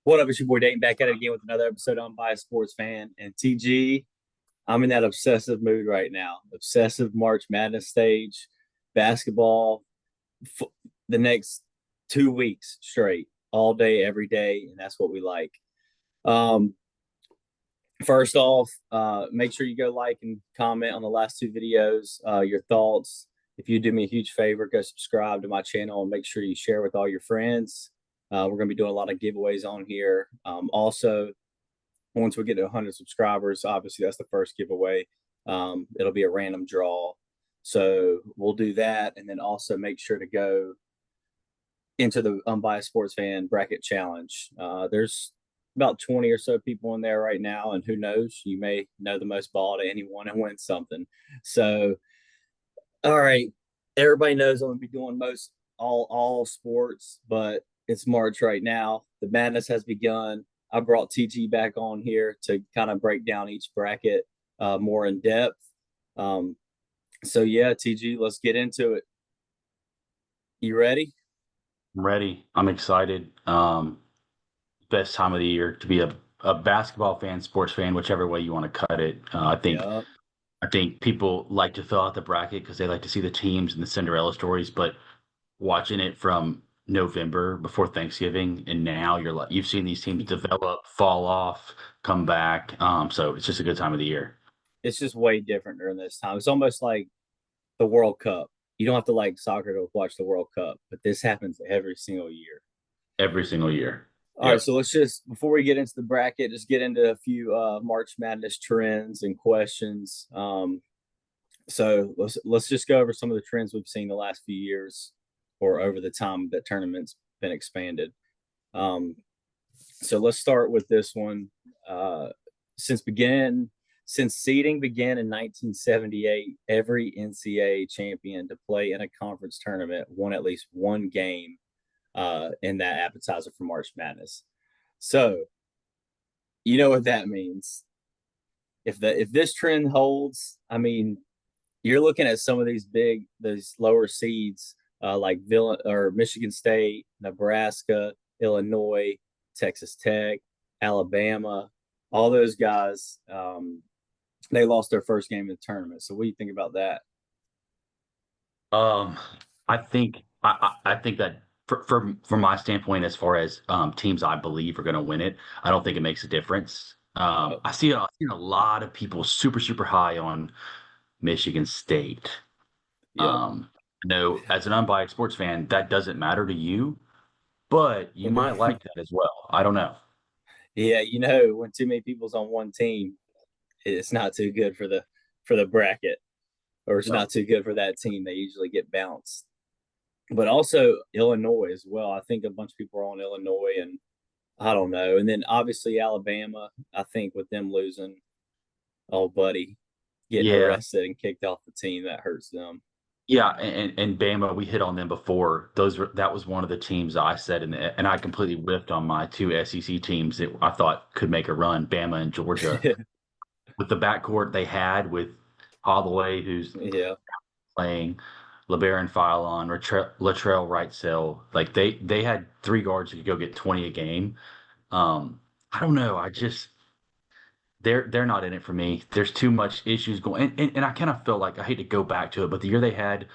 What up? It's your boy Dayton back at it again with another episode of Unbiased Sports Fan. And TG, I'm in that obsessive mood right now. Obsessive March Madness stage, basketball, f- the next 2 weeks straight, all day, every day, and that's what we like. Um, First off, make sure you go like and comment on the last two videos, your thoughts. If you do me a huge favor, go subscribe to my channel and make sure you share with all your friends. We're going to be doing a lot of giveaways on here. Also, once we get to 100 subscribers, obviously that's the first giveaway. It'll be a random draw. So we'll do that. And then also make sure to go into the Unbiased Sports Fan Bracket Challenge. There's about 20 or so people in there right now. And who knows, you may know the most ball to anyone and win something. So, all right. Everybody knows I'm going to be doing most all sports, but it's March right now. The madness has begun. I brought TG back on here to kind of break down each bracket more in depth. So yeah, TG, let's get into it. You ready? I'm ready. I'm excited. Best time of the year to be a basketball fan, sports fan, whichever way you want to cut it. Yeah. I think people like to fill out the bracket because they like to see the teams and the Cinderella stories. But watching it from November before Thanksgiving and now you've seen these teams develop, fall off, come back. So it's just a good time of the year. It's just way different during this time. It's almost like the World Cup. You don't have to like soccer to watch the World Cup, but this happens every single year. Every single year. All right, Yep. so let's just before we get into the bracket, just get into a few March Madness trends and questions. So let's just go over some of the trends we've seen the last few years, or over the time that tournament's been expanded. Um, so let's start with this one. Uh, since began since seeding began in 1978, every NCAA champion to play in a conference tournament won at least one game in that appetizer for March Madness. So you know what that means. If this trend holds, I mean, you're looking at some of those lower seeds like Villain or Michigan State, Nebraska, Illinois, Texas Tech, Alabama, all those guys. They lost their first game in the tournament. So what do you think about that? Um, I think that from my standpoint, as far as teams I believe are going to win it, I don't think it makes a difference. Oh, I've seen a lot of people super high on Michigan State. yep. Um, no, as an unbiased sports fan, that doesn't matter to you, but you might like that as well. I don't know. Yeah, when too many people's on one team, it's not too good for the bracket, or it's No. not too good for that team. They usually get bounced. But also Illinois as well. I think a bunch of people are on Illinois, and I don't know. And then obviously Alabama. I think with them losing, oh buddy, getting Yeah, arrested and kicked off the team, that hurts them. yeah, and Bama, we hit on them before. That was one of the teams I said, and I completely whiffed on my two SEC teams that I thought could make a run, Bama and Georgia, with the backcourt they had with Holloway, who's Yeah. playing, LeBaron Philon, Latrell Wrightsell. Like they had three guards who could go get 20 a game. I don't know. They're not in it for me. There's too much issues going, and I kind of feel like I hate to go back to it, but the year they had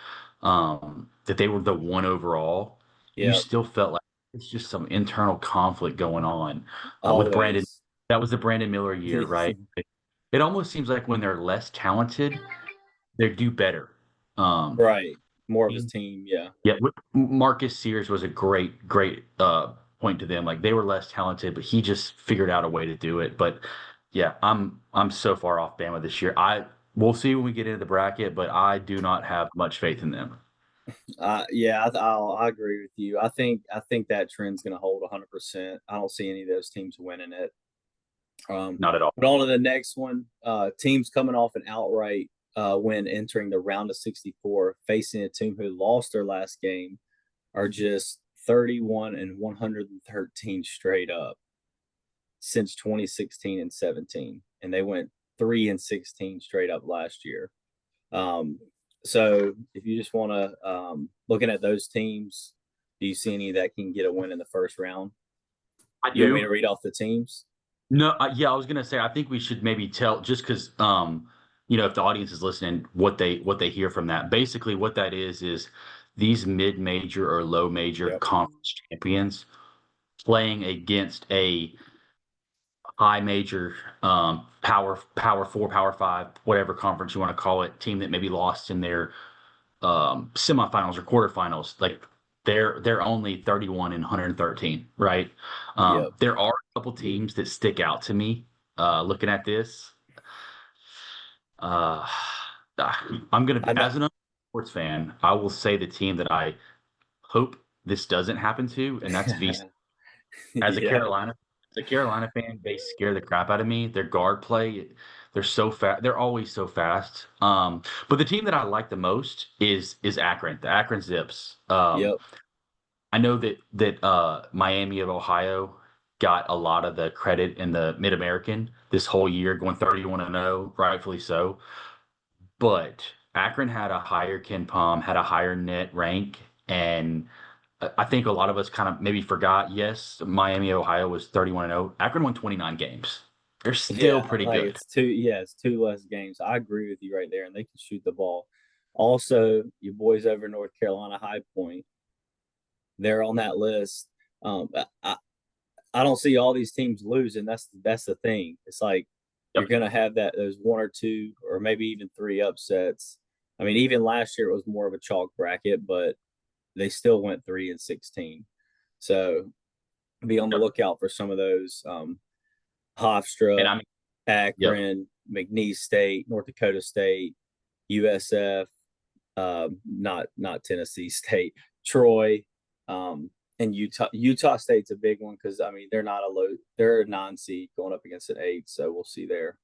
that they were the one overall, you Yeah. still felt like it's just some internal conflict going on with Brandon. Always. That was the Brandon Miller year, right? It almost seems like when they're less talented, they do better. Um, Right. More of his team. Yeah. yeah, Marcus Sears was a great point to them. Like they were less talented, but he just figured out a way to do it. But yeah, I'm so far off Bama this year. We'll see when we get into the bracket, but I do not have much faith in them. Yeah, I agree with you. I think that trend's going to hold 100%. I don't see any of those teams winning it. Not at all. But on to the next one. Teams coming off an outright win entering the round of 64, facing a team who lost their last game, are just 31 and 113 straight up since 2016 and 17, and they went 3 and 16 straight up last year. Um, so if you just want to looking at those teams, do you see any that can get a win in the first round? I You want me to do. read off the teams? No, yeah, I was gonna say I think we should maybe tell just because if the audience is listening, what they hear from that. Basically, what that is these mid-major or low-major Yep. conference champions playing against a high major power four, power five, whatever conference you want to call it, team that maybe lost in their semifinals or quarterfinals. Like they're only 31 and 113, right? Yep. There are a couple teams that stick out to me looking at this. Uh, I'm gonna I be know. as an sports fan, I will say the team that I hope this doesn't happen to, and that's VC. As a Yeah. Carolina, as a Carolina fan, they scare the crap out of me. Their guard play, they're so fast. They're always so fast. But the team that I like the most is Akron, the Akron Zips. Yep. I know that Miami of Ohio got a lot of the credit in the Mid American this whole year, going 31 and 0, rightfully so. But Akron had a higher Ken Palm, had a higher net rank, and I think a lot of us kind of maybe forgot. Yes, Miami, Ohio was 31 and 0. Akron won 29 games. They're still Yeah. pretty Like good. it's two. Yeah, it's two less games. I agree with you right there, and they can shoot the ball. Also, your boys over North Carolina High Point, they're on that list. Um, I, I don't see all these teams losing. That's the thing. It's like Yep. you're gonna have that those one or two or maybe even three upsets. I mean, even last year it was more of a chalk bracket, but they still went 3-16. So be on the Yep. lookout for some of those. And Hofstra, I mean, yep. Akron, McNeese State, North Dakota State, USF, not Tennessee State, Troy, and Utah. Utah State's a big one because I mean they're not a low, they're a 9 seed going up against an 8, so we'll see there.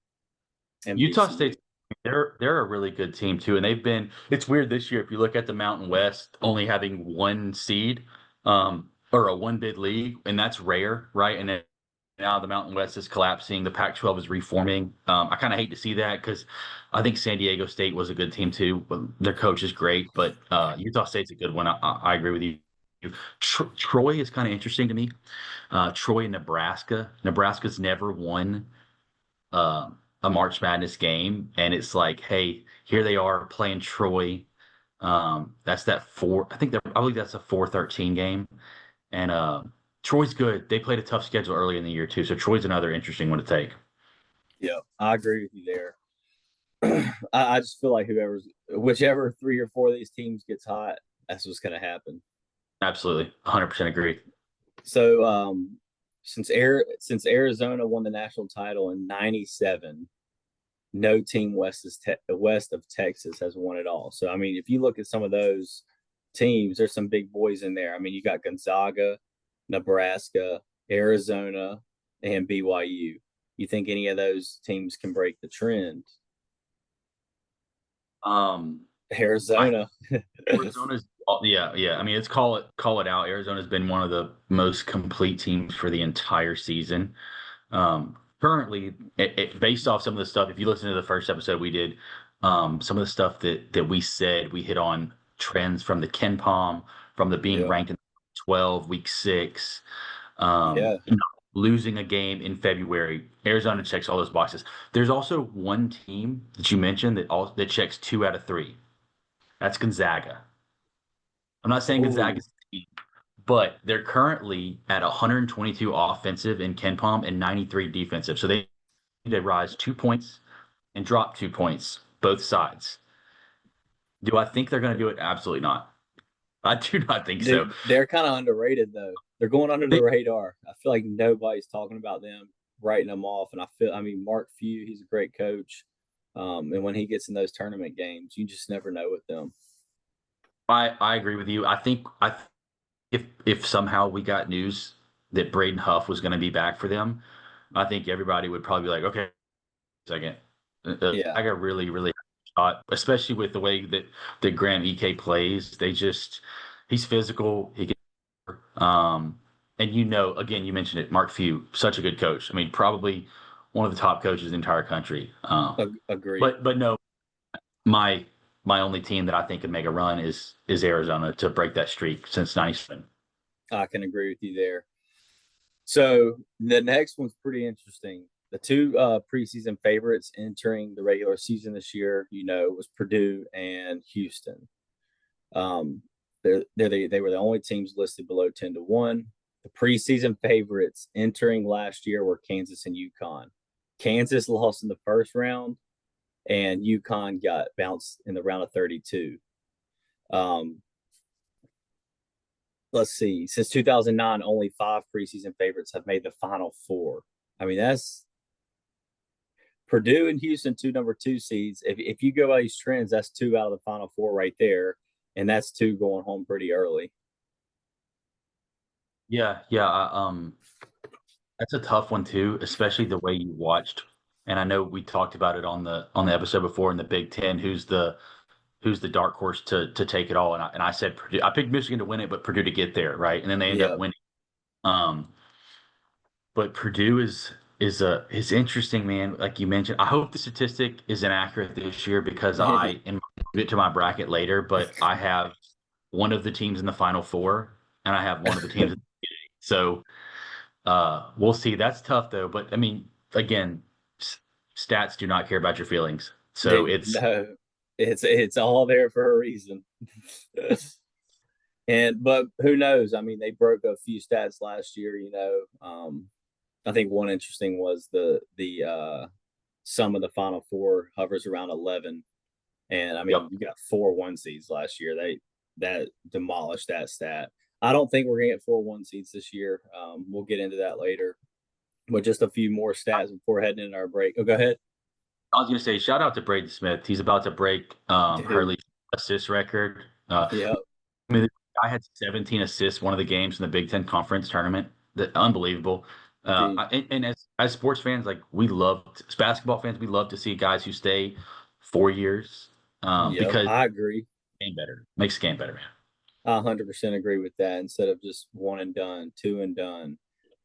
And Utah VCU. State, they're a really good team too, and they've been. It's weird this year if you look at the Mountain West only having one seed, or a one bid league, and that's rare, right? And then now the Mountain West is collapsing. The Pac-12 is reforming. I kind of hate to see that because I think San Diego State was a good team too. But their coach is great, but Utah State's a good one. I agree with you. Troy is kind of interesting to me. Troy and Nebraska. Nebraska's never won a March Madness game, and it's like, hey, here they are playing Troy. That's that four. I believe that's a 4-13 game, and Troy's good. They played a tough schedule early in the year too, so Troy's another interesting one to take. Yeah, I agree with you there. I just feel like whichever 3 or 4 of these teams gets hot, that's what's going to happen. Absolutely, 100% agree. So since Arizona won the national title in '97, no team west of Texas has won it all. So I mean, if you look at some of those teams, there's some big boys in there. I mean, you got Gonzaga, Nebraska, Arizona, and BYU. You think any of those teams can break the trend? Um, I Arizona. Arizona's yeah. I mean, it's call it out. Arizona's been one of the most complete teams for the entire season. Currently, based off some of the stuff, if you listen to the first episode we did, some of the stuff that we said, we hit on trends from the Ken Palm, from the being Yeah. ranked in 12, week 6, Yeah. not losing a game in February. Arizona checks all those boxes. There's also one team that you mentioned that checks 2 out of 3. That's Gonzaga. I'm not saying Oh, Gonzaga's a team, but they're currently at 122 offensive in Ken Palm and 93 defensive. So they rise 2 points and drop 2 points, both sides. Do I think they're going to do it? Absolutely not. I do not think so. dude, they're kind of underrated though. They're going under the They, radar. I feel like nobody's talking about them, writing them off. And I mean, Mark Few, he's a great coach. And when he gets in those tournament games, you just never know with them. I agree with you. I think if somehow we got news that Braden Huff was going to be back for them, I think everybody would probably be like, okay, second. Yeah, I got really hot, especially with the way that Graham EK plays. He's physical. He can, and again, you mentioned it, Mark Few, such a good coach. I mean, probably one of the top coaches in the entire country. agree. But no, my my only team that I think could make a run is Arizona to break that streak since '97. I can agree with you there. So the next one's pretty interesting. The two preseason favorites entering the regular season this year, was Purdue and Houston. Um, they were the only teams listed below 10-1. The preseason favorites entering last year were Kansas and UConn. Kansas lost in the first round, and UConn got bounced in the round of 32. Um, let's see. Since 2009, only 5 preseason favorites have made the Final Four. I mean, that's Purdue and Houston, two number 2 seeds. If you go by these trends, that's 2 out of the Final Four right there, and that's 2 going home pretty early. Yeah, yeah. That's a tough one too, especially the way you watched. And I know we talked about it on the episode before in the Big Ten. Who's the dark horse to take it all? And I said Purdue. I picked Michigan to win it, but Purdue to get there, right? And then they end up Yeah, winning. Um, but Purdue is interesting, man. Like you mentioned, I hope the statistic is inaccurate this year because I and we'll get to my bracket later, but I have one of the teams in the Final Four, and I have one of the teams. So we'll see. That's tough though. But I mean, again, stats do not care about your feelings. So dude. it's No, it's all there for a reason. But who knows? I mean, they broke a few stats last year. I think one interesting was the sum of the Final Four hovers around 11, and I yep. mean, you got 4 1 seeds last year. That demolished that stat. I don't think we're gonna get 4 1 seeds this year. We'll get into that later. But just a few more stats before heading into our break. Oh, go ahead, I was going to say, shout out to Braden Smith. He's about to break dude. Hurley's assist record. Yeah, I mean, the guy had 17 assists one of the games in the Big Ten Conference tournament. Unbelievable. dude. And as sports fans, like as basketball fans, we love to see guys who stay 4 years Yep, because I agree. game better makes the game better, man. I 100% agree with that. Instead of just one and done, two and done,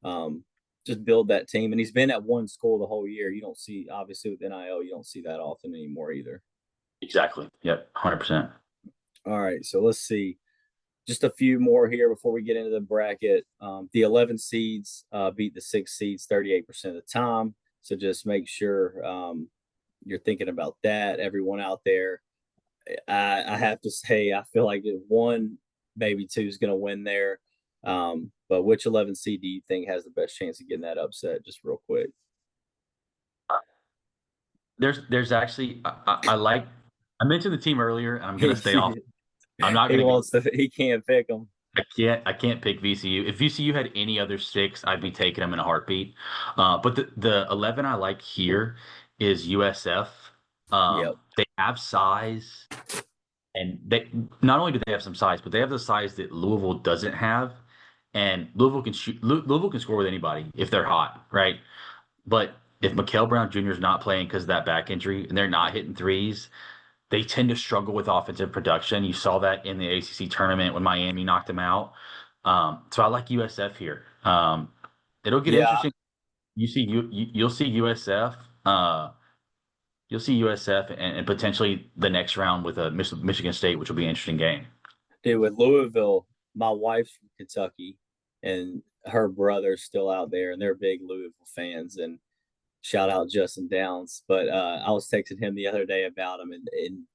um, just build that team. And he's been at one school the whole year. You don't see, obviously, with NIL, you don't see that often anymore either. Exactly. Yep. 100%. All right, so let's see. Just a few more here before we get into the bracket. The 11 seeds beat the 6 seeds 38% of the time. So just make sure you're thinking about that. Everyone out there, I have to say, I feel like one, maybe two is going to win there. But which 11 seed do you think has the best chance of getting that upset? Just real quick. There's actually I like I mentioned the team earlier, and I'm going to stay off. he I'm not going to wants to. He can't pick them. I can't pick VCU. If VCU had any other six, I'd be taking them in a heartbeat. But the 11 I like here is USF. Yep. They have size, and they not only do they have some size, but they have the size that Louisville doesn't have. And Louisville can shoot. Louisville can score with anybody if they're hot, right? But if Mikael Brown Jr. is not playing because of that back injury and they're not hitting threes, they tend to struggle with offensive production. You saw that in the ACC tournament when Miami knocked them out. So I like USF here. It'll get Yeah, interesting. You'll see USF. You'll see USF and potentially the next round with a Michigan State, which will be an interesting game. dude. With Louisville, my wife's from Kentucky, and her brother's still out there, and they're big Louisville fans. And shout out Justin Downs. But I was texting him the other day about him, and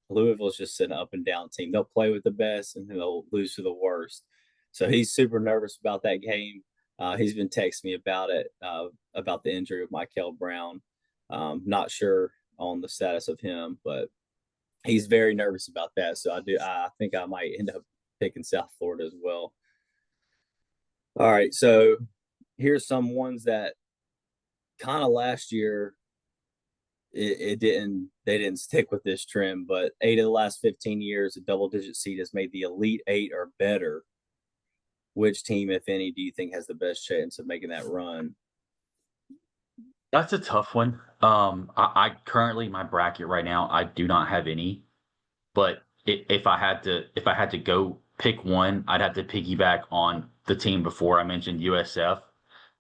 Louisville's just an up and down team. They'll play with the best, and they'll lose to the worst. So he's super nervous about that game. He's been texting me about the injury of Michael Brown. Not sure on the status of him, but he's very nervous about that. So I think I might end up picking South Florida as well. All right, so here's some ones that kind of last year it didn't they didn't stick with this trend, but 8 of the last 15 years, a double-digit seed has made the Elite Eight or better. Which team, if any, do you think has the best chance of making that run? That's a tough one. I currently my bracket right now, I do not have any. But if I had to go pick one, I'd have to piggyback on the team before I mentioned USF.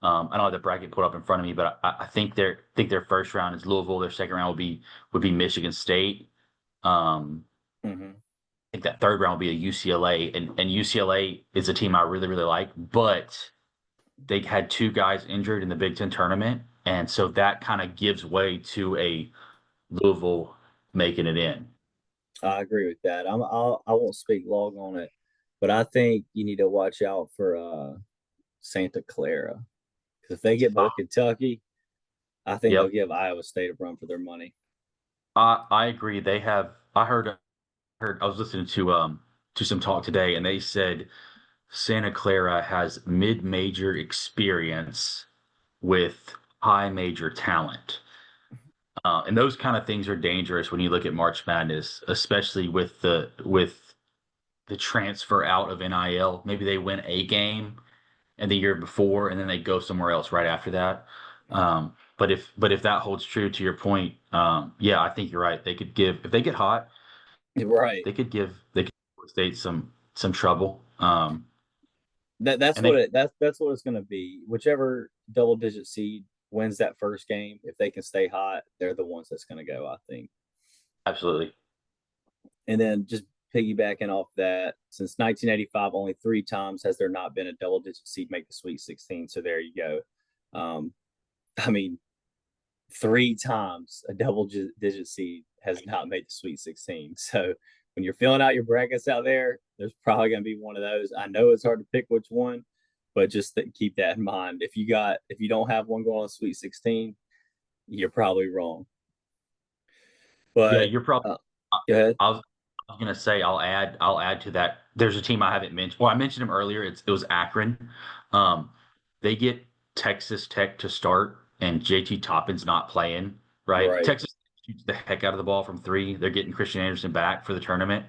I don't have the bracket put up in front of me, but I think their first round is Louisville. Their second round would be Michigan State. Mm-hmm. I think that third round will be a UCLA, and UCLA is a team I really really like, but they had two guys injured in the Big Ten tournament, and so that kind of gives way to a Louisville making it in. I agree with that. I won't speak long on it, but I think you need to watch out for Santa Clara because if they get by Uh, Kentucky, I think they'll yep, give Iowa State a run for their money. I agree. They have. I heard I was listening to some talk today, and they said Santa Clara has mid-major experience with high major talent. And those kind of things are dangerous when you look at March Madness, especially with the transfer out of NIL. Maybe they win a game and the year before, and then they go somewhere else right after that. But if that holds true to your point, yeah, I think you're right. They could give if they get hot, Right. they could give State some trouble. That's And they that's what it's going to be. Whichever double digit seed wins that first game, if they can stay hot, they're the ones that's going to go. I think. absolutely. And then just piggybacking off that, since 1985, only 3 times has there not been a double digit seed make the Sweet 16. So there you go. Um, I mean, 3 times a double digit seed has not made the Sweet 16. So when you're filling out your brackets out there, there's probably going to be one of those. I know it's hard to pick which one, but just keep that in mind. If you don't have one going on Sweet 16, you're probably wrong. Yeah, But you're probably. I go ahead. I was, I was gonna say I'll add to that. There's a team I haven't mentioned. Well, I mentioned them earlier. It was Akron. Um, they get Texas Tech to start, and JT Toppin's not playing. Right, Right. Texas shoots the heck out of the ball from three. They're getting Christian Anderson back for the tournament.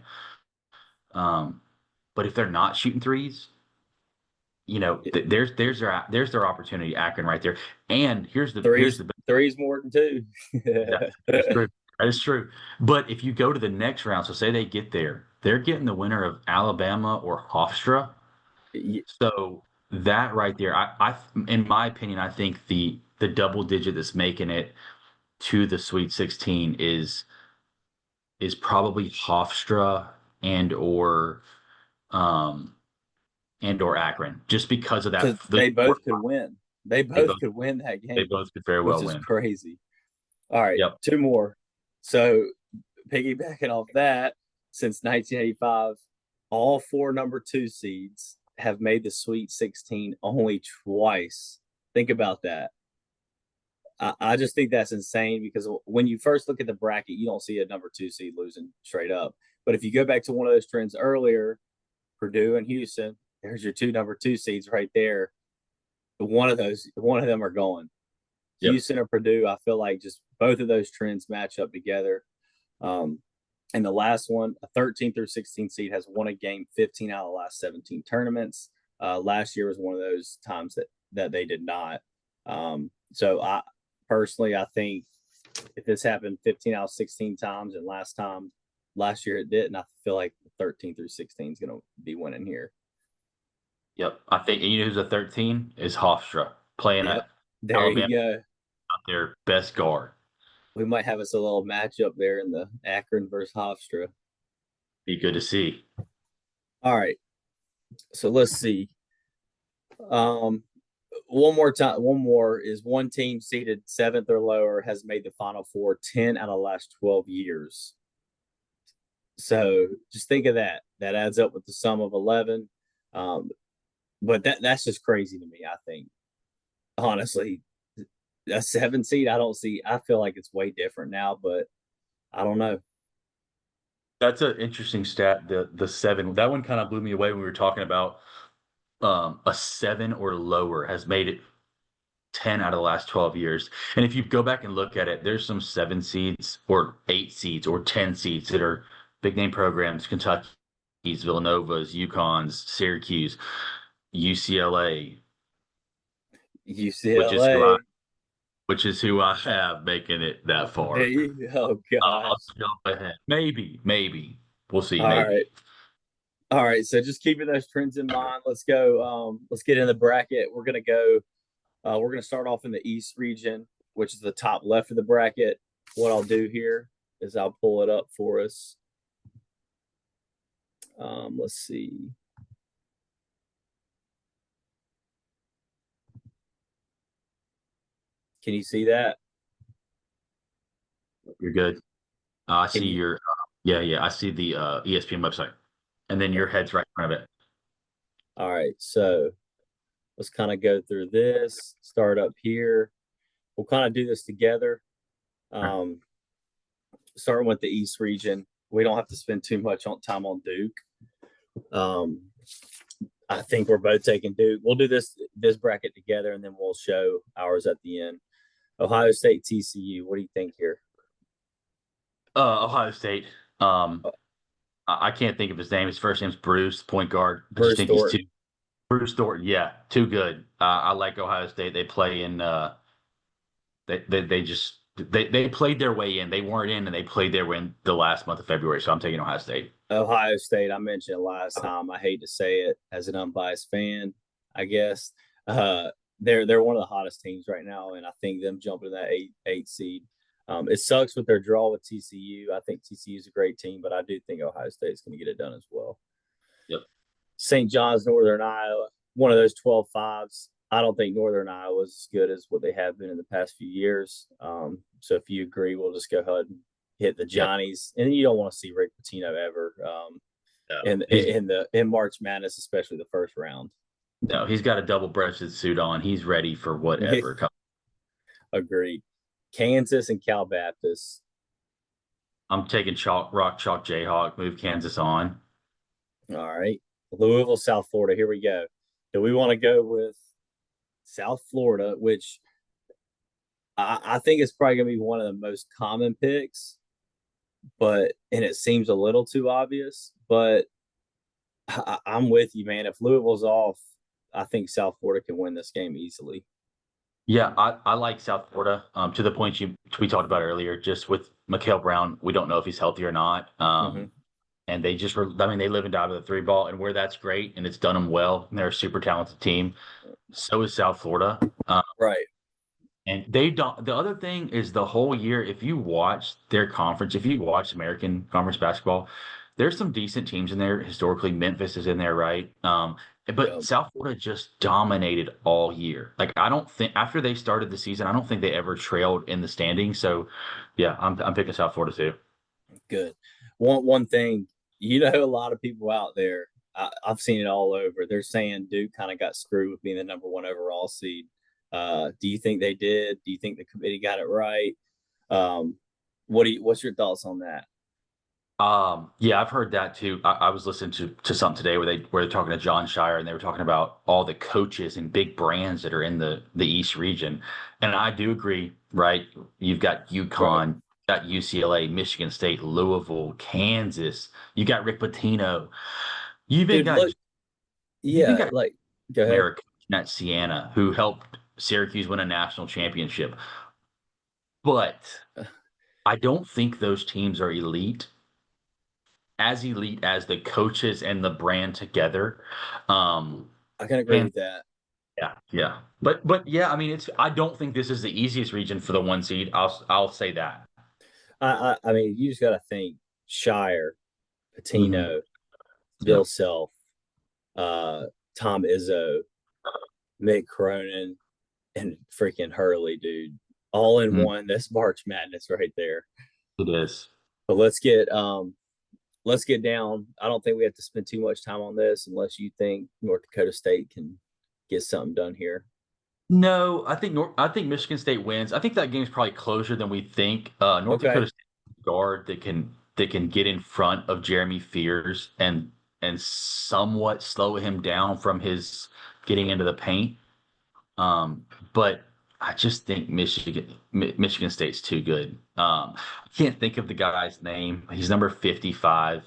Um, but if they're not shooting threes, there's their opportunity. Akron right there. And here's Threes, the threes more than two. That's true. That is true. But if you go to the next round, so say they get there, they're getting the winner of Alabama or Hofstra. So that right there, in my opinion, I think the double digit that's making it to the Sweet 16 is probably Hofstra and or um and or Akron, just because of that. Because they both could win. They They both both could win that they game, both could very which well is win. crazy. All right, Yep. 2 more. So piggybacking off that, since 1985, all 4 number 2 seeds have made the Sweet 16 only twice. Think about that. I just think that's insane because when you first look at the bracket, you don't see a number 2 seed losing straight up. But if you go back to one of those trends earlier, Purdue and Houston, there's your 2 number 2 seeds right there. One of them are going. Yep. Houston or Purdue, I feel like just both of those trends match up together. Um, and the last one, a 13 through 16 seed has won a game 15 out of the last 17 tournaments. Last year was one of those times that they did not. So I personally, I think if this happened 15 out of 16 times and last year it didn't, I feel like 13 through 16 is going to be winning here. Yep. I think and you know who's a 13 is Hofstra playing Yep. at There Alabama, you go. their best guard. We might have us a little matchup there in the Akron versus Hofstra. Be good to see. All right. So let's see. Um, one more time. One more is one team seated seventh or lower has made the Final Four 10 out of the last 12 years. So just think of that. That adds up with the sum of 11. Um, but that's just crazy to me. I think honestly, a 7 seed. I don't see. I feel like it's way different now, but I don't know. That's an interesting stat. The seven that one kind of blew me away when we were talking about a seven or lower has made it 10 out of the last 12 years. And if you go back and look at it, there's some seven seeds or eight seeds or 10 seeds that are big name programs, Kentucky's, Villanova's, UConn's, Syracuse, UCLA, which is who I UCLA. which is who I have making it that There far. you go. Oh I'll gosh. jump ahead. Maybe. We'll see. All right. Maybe. All right. So just keeping those trends in mind. Let's go. Let's get in the bracket. We're gonna go. We're gonna start off in the East region, which is the top left of the bracket. What I'll do here is I'll pull it up for us. Let's see. Can you see that? You're good. I Can see you? your yeah, yeah. I see the ESPN website, and then your head's right in front of it. All right. So let's kind of go through this. Start up here. We'll kind of do this together. Okay. Um, Starting with the East region, we don't have to spend too much on time on Duke. Um, I think we're both taking Duke. We'll do this bracket together, and then we'll show ours at the end. Ohio State, TCU. What do you think here? Ohio State. Um, I can't think of his name. His first name's Bruce, point guard. I just Bruce think he's too Thornton. Bruce Thornton. Yeah, too good. I like Ohio State. They play in. They just they played their way in. They weren't in, and they played their way in the last month of February. So I'm taking Ohio State. Ohio State. I mentioned it last time. I hate to say it as an unbiased fan. I guess uh, they're one of the hottest teams right now, and I think them jumping to that eight seed. It sucks with their draw with TCU. I think TCU is a great team, but I do think Ohio State is going to get it done as well. Yep. St. John's, Northern Iowa, one of those 12-5s. I don't think Northern Iowa is as good as what they have been in the past few years. So if you agree, we'll just go ahead and hit the Yep. Johnnies. And you don't want to see Rick Pitino ever No, in March Madness, especially the first round. he's got a double-breasted suit on. He's ready for whatever comes. Agreed. Kansas and Cal Baptist. I'm taking rock chalk Jayhawk. Move Kansas on. All right. Louisville, South Florida. Here we go. Do we want to go with South Florida, which I think is probably going to be one of the most common picks, and it seems a little too obvious, but I'm with you, man. If Louisville's off, I think South Florida can win this game easily. Yeah, I like South Florida. To the point we talked about earlier, just with Mikhail Brown, we don't know if he's healthy or not. Mm-hmm. And they just were. I mean, they live and die with the three ball, and where that's great, and it's done them well. And they're a super talented team. So is South Florida. Right. And they don't. The other thing is the whole year, if you watch their conference, if you watch American Conference basketball, there's some decent teams in there. Historically, Memphis is in there, right? But Yep. South Florida just dominated all year. Like I don't think after they started the season, I don't think they ever trailed in the standings. So, yeah, I'm picking South Florida too. Good. One thing, a lot of people out there. I've seen it all over. They're saying Duke kind of got screwed with being the number one overall seed. Do you think they did? Do you think the committee got it right? What's your thoughts on that? Yeah, I've heard that too. I was listening to something today where they're talking to John Shire and they were talking about all the coaches and big brands that are in the East region. And I do agree, right? You've got Right. UConn, got UCLA, Michigan State, Louisville, Kansas. You got Rick Pitino. You even Dude, got look, you even yeah, got like go ahead. America at Siena, who helped Syracuse win a national championship. But I don't think those teams are elite as the coaches and the brand together. Um, I can agree and with that. yeah, yeah, but yeah, I mean, I don't think this is the easiest region for the one seed. I'll say that. I mean, you just got to think Shire, Hmm. Patino, Bill Yep, Self, uh, Tom Izzo, Mick Cronin, and freaking Hurley, dude, all in mm, one. That's March Madness right there. it is. But let's get down. I don't think we have to spend too much time on this unless you think North Dakota State can get something done here. No, I think Michigan State wins. I think that game's probably closer than we think. North Okay. Dakota State guard that can get in front of Jeremy Fears and somewhat slow him down from his getting into the paint. But I just think Michigan State's too good. I can't think of the guy's name. He's number 55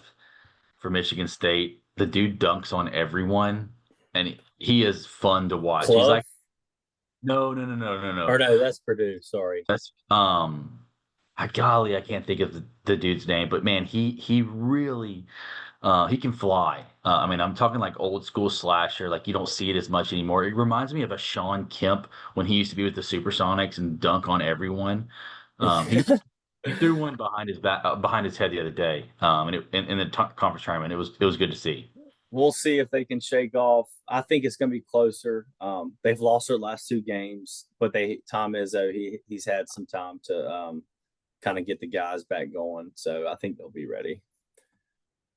for Michigan State. The dude dunks on everyone, and he is fun to watch. He's Clough? like, no, no, no, no, no, Or no. no, that's Purdue. Sorry. That's golly, I can't think of the dude's name, but man, he really he can fly. I mean, I'm talking like old school slasher. Like you don't see it as much anymore. It reminds me of a Sean Kemp when he used to be with the Supersonics and dunk on everyone. He threw one behind his back, behind his head the other day. And in the conference tournament, it was good to see. we'll see if they can shake off. I think it's going to be closer. They've lost their last two games, but Tom Izzo he's had some time to kind of get the guys back going, so I think they'll be ready.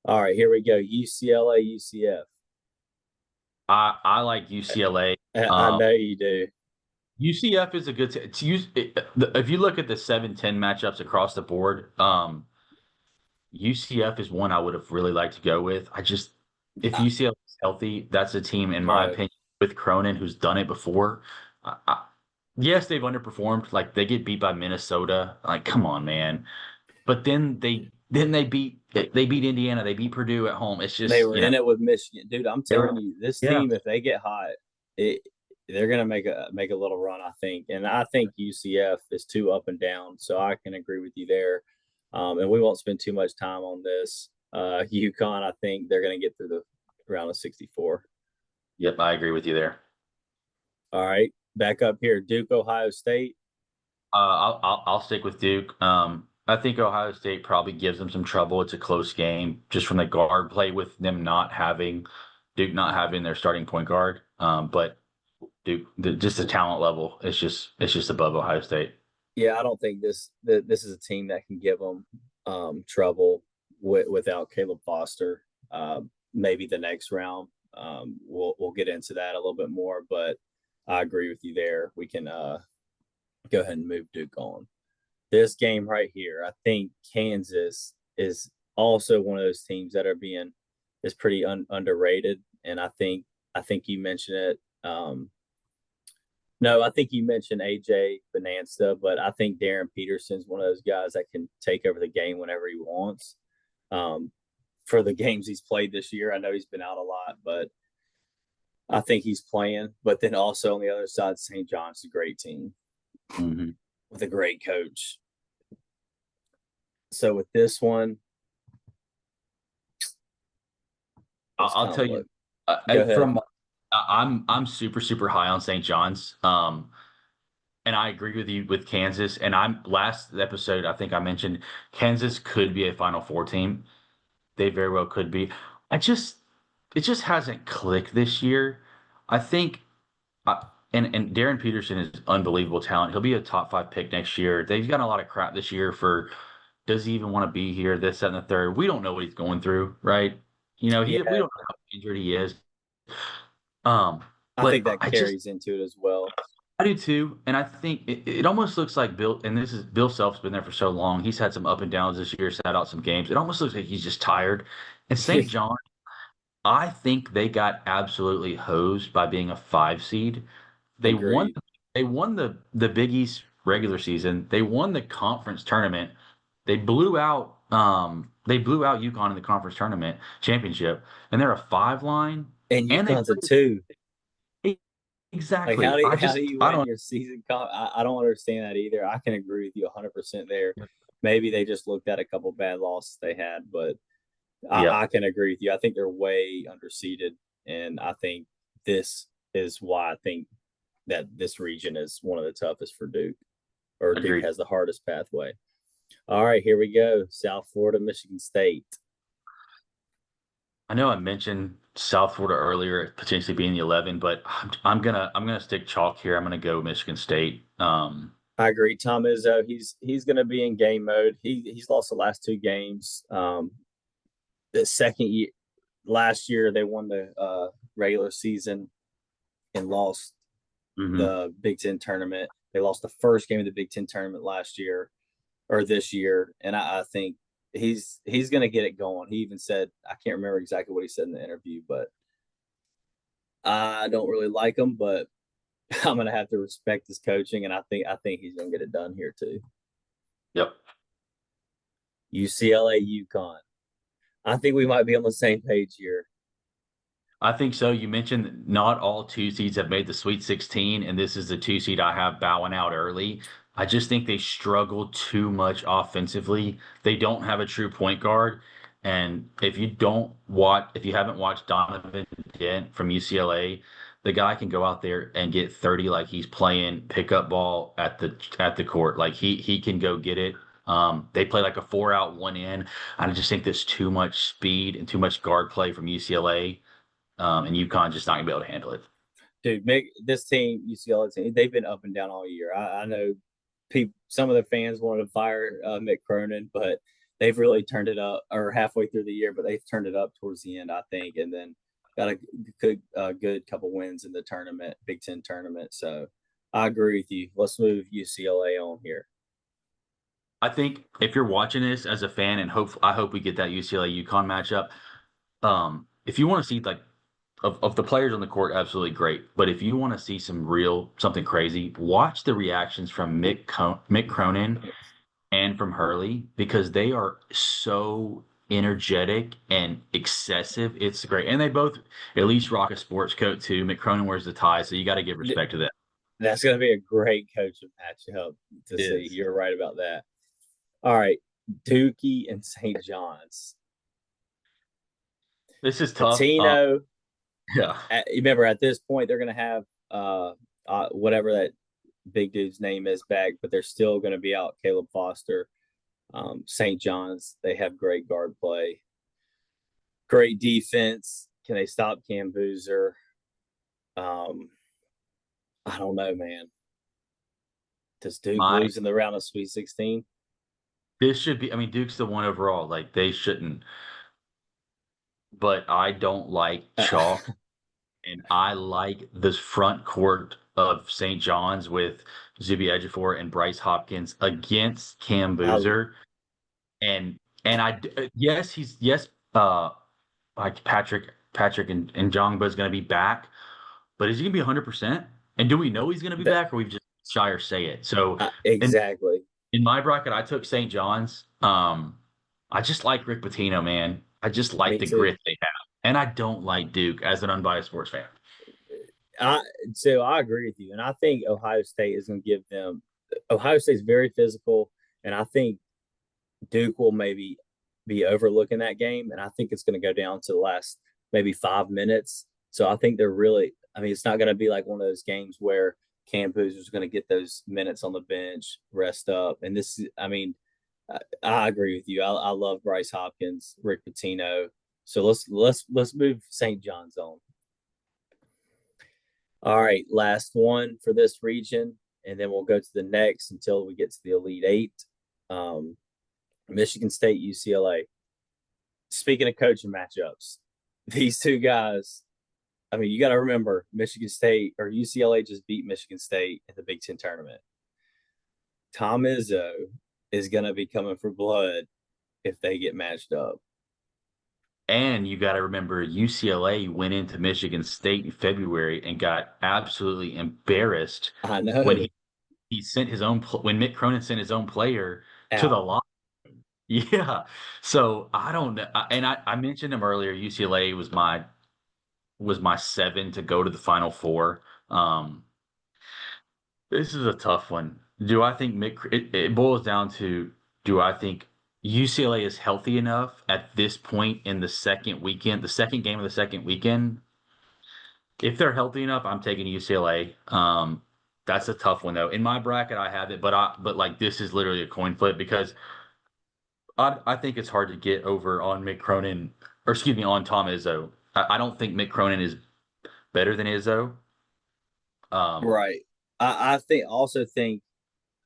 All right, here we go. UCLA, UCF. I like UCLA. I know you do. UCF is a good to use if you look at the 7-10 matchups across the board, UCF is one I would have really liked to go with. If I, UCF is healthy, that's a team, in my bro, opinion, with Cronin who's done it before. Yes, they've underperformed. Like they get beat by Minnesota. Like, come on, man. But then they beat Indiana. They beat Purdue at home. It's they just, were in it with Michigan, dude. I'm they telling were, you, this yeah. team, if they get hot, it they're gonna make a little run, I think. And I think UCF is too up and down, so I can agree with you there. And we won't spend too much time on this. UConn, I think they're gonna get through the round of 64. Yep, I agree with you there. All right, back up here, Duke, Ohio State. I'll stick with Duke. I think Ohio State probably gives them some trouble. It's a close game just from the guard play with them not having Duke not having their starting point guard. But Duke, just the talent level, it's just above Ohio State. Yeah, I don't think this is a team that can give them trouble without Caleb Foster. Maybe the next round. We'll get into that a little bit more, but I agree with you there. We can go ahead and move Duke on. This game right here, I think Kansas is also one of those teams that are being is pretty underrated, and I think you mentioned it. No, I think you mentioned AJ Bonanza, but I think Darren Peterson's one of those guys that can take over the game whenever he wants. Um, for the games he's played this year, I know he's been out a lot, but I think he's playing. But then also on the other side, St. John's a great team Mm-hmm. with a great coach. So with this one, I'll tell you, go ahead. I'm super super high on St. John's. And I agree with you with Kansas. And I'm last episode, I think I mentioned Kansas could be a Final Four team. They very well could be. I just it just hasn't clicked this year. I think and Darren Peterson is unbelievable talent. He'll be a top 5 pick next year. They've gotten a lot of crap this year for does he even want to be here, this, that, and the third. We don't know what he's going through, right? We Yeah, don't know how injured he is. Um, I but think that carries into it as well. I do too, and I think it almost looks like Bill, and this is Bill Self's been there for so long. He's had some up and downs this year, sat out some games. It almost looks like he's just tired. And St. John, I think they got absolutely hosed by being a 5 seed. They won Agreed. they won the Big East regular season. They won the conference tournament. They blew out UConn in the conference tournament championship, and they're a 5 line. And And they UConn's a two. Like exactly. how do you I win don't your season? I don't understand that either. I can agree with you 100% there. Maybe they just looked at a couple bad losses they had, but yeah, I can agree with you. I think they're way underseeded, and I think this is why I think that this region is one of the toughest for Duke, or Duke agreed. has the hardest pathway. All right, here we go. South Florida, Michigan State. I know I mentioned South Florida earlier, potentially being the 11, but I'm gonna stick chalk here. I'm gonna go Michigan State. I agree. Tom Izzo, he's going to be in game mode. He's lost the last two games. The second year, last year they won the regular season and lost Mhm. the Big Ten tournament. They lost the first game of the Big Ten tournament last year or this year, and I think he's going to get it going. He even said, I can't remember exactly what he said in the interview, but I don't really like him, but I'm going to have to respect his coaching, and I think he's going to get it done here too. Yep. UCLA, UConn. I think we might be on the same page here. I think so. You mentioned not all 2 seeds have made the Sweet 16, and this is the 2 seed I have bowing out early. I just think they struggle too much offensively. They don't have a true point guard. And if you haven't watched Donovan Dent from UCLA, the guy can go out there and get 30 like he's playing pickup ball at the court. Like he can go get it. They play like a 4 out, 1 in. I just think there's too much speed and too much guard play from UCLA, and UConn just not gonna be able to handle it. Dude, this team, UCLA team, they've been up and down all year. I know people, some of the fans wanted to fire Mick Cronin, but they've really turned it up, or halfway through the year, but they've turned it up towards the end, I think, and then got a good couple wins in the tournament, Big Ten tournament. So I agree with you. Let's move UCLA on here. I think if you're watching this as a fan, and I hope we get that UCLA UConn matchup. If you want to see like of the players on the court, absolutely great. But if you want to see something crazy, watch the reactions from Mick Cronin and from Hurley because they are so energetic and excessive. It's great, and they both at least rock a sports coat too. Mick Cronin wears the tie, so you got to give respect to that. That's going to be a great coaching matchup to It see. is. You're right about that. All right, Dookie and St. John's. This is tough. Patino. Yeah. Remember, at this point, they're going to have whatever that big dude's name is back, but they're still going to be out Caleb Foster. St. John's, they have great guard play, great defense. Can they stop Cam Boozer? I don't know, man. Does Duke lose in the round of Sweet 16? This should be, I mean, Duke's the one overall. Like they shouldn't, but I don't like chalk, and I like this front court of St. John's with Zuby Ejiofor and Bryce Hopkins against Cam Boozer. Like Patrick and Jongba is going to be back, but is he going to be 100%? And do we know he's going to be back, or we've just shy or say it? So exactly. In my bracket, I took St. John's. I just like Rick Pitino, man. I just like the grit they have, and I don't like Duke as an unbiased sports fan. So I agree with you, and I think Ohio State is going to give them. Ohio State's very physical, and I think Duke will maybe be overlooking that game, and I think it's going to go down to the last maybe 5 minutes. So I think they're really. I mean, it's not going to be like one of those games where Cam Boozer's going to get those minutes on the bench, rest up, and this. I mean, I agree with you. I love Bryce Hopkins, Rick Pitino. So let's move St. John's on. All right, last one for this region, and then we'll go to the next until we get to the Elite Eight. Michigan State, UCLA. Speaking of coaching matchups, these two guys, I mean, you got to remember Michigan State or UCLA just beat Michigan State in the Big Ten tournament. Tom Izzo is going to be coming for blood if they get matched up. And you got to remember UCLA went into Michigan State in February and got absolutely embarrassed. I know. When he sent his own when Mick Cronin sent his own player to the line. Yeah. So I don't know. And I mentioned him earlier. UCLA was my 7 to go to the Final Four. This is a tough one. Do I think it boils down to, do I think UCLA is healthy enough at this point in the second game of the second weekend? If they're healthy enough, I'm taking UCLA. That's a tough one though. In my bracket, I have it, but like this is literally a coin flip because I think it's hard to get over on Mick Cronin, or excuse me, on Tom Izzo. I don't think Mick Cronin is better than Izzo. Right. I think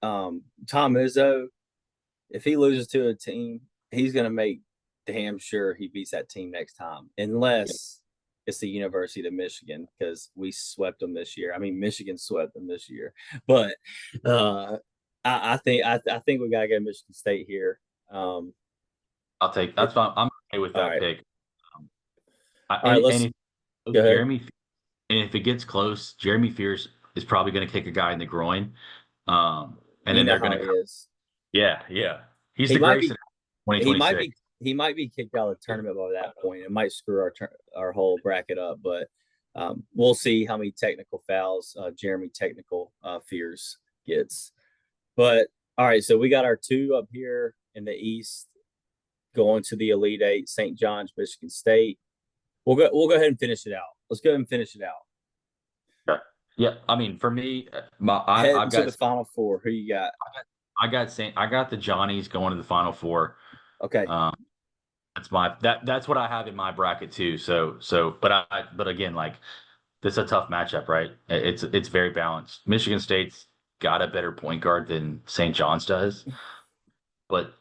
Tom Izzo, if he loses to a team, he's going to make damn sure he beats that team next time, unless it's the University of Michigan, because we swept them this year. I mean, Michigan swept them this year, but I think we got to go Michigan State here. I'll take that's fine. I'm okay with that pick. All right, let's go ahead. And if it gets close, Jeremy Fears is probably going to kick a guy in the groin, and then they're going to. Yeah. He's the greatest in 2026. He might be kicked out of the tournament by that point. It might screw our whole bracket up, but we'll see how many technical fouls Jeremy Fears gets. But all right, so we got our 2 up here in the East going to the Elite Eight: St. John's, Michigan State. We'll go ahead and finish it out. Let's go ahead and finish it out. Yeah. I mean, for me, I've got the Final Four. Who you got? I got the Johnnies going to the Final Four. Okay. Um, that's what I have in my bracket too. But again, like this is a tough matchup, right? It's very balanced. Michigan State's got a better point guard than St. John's does, but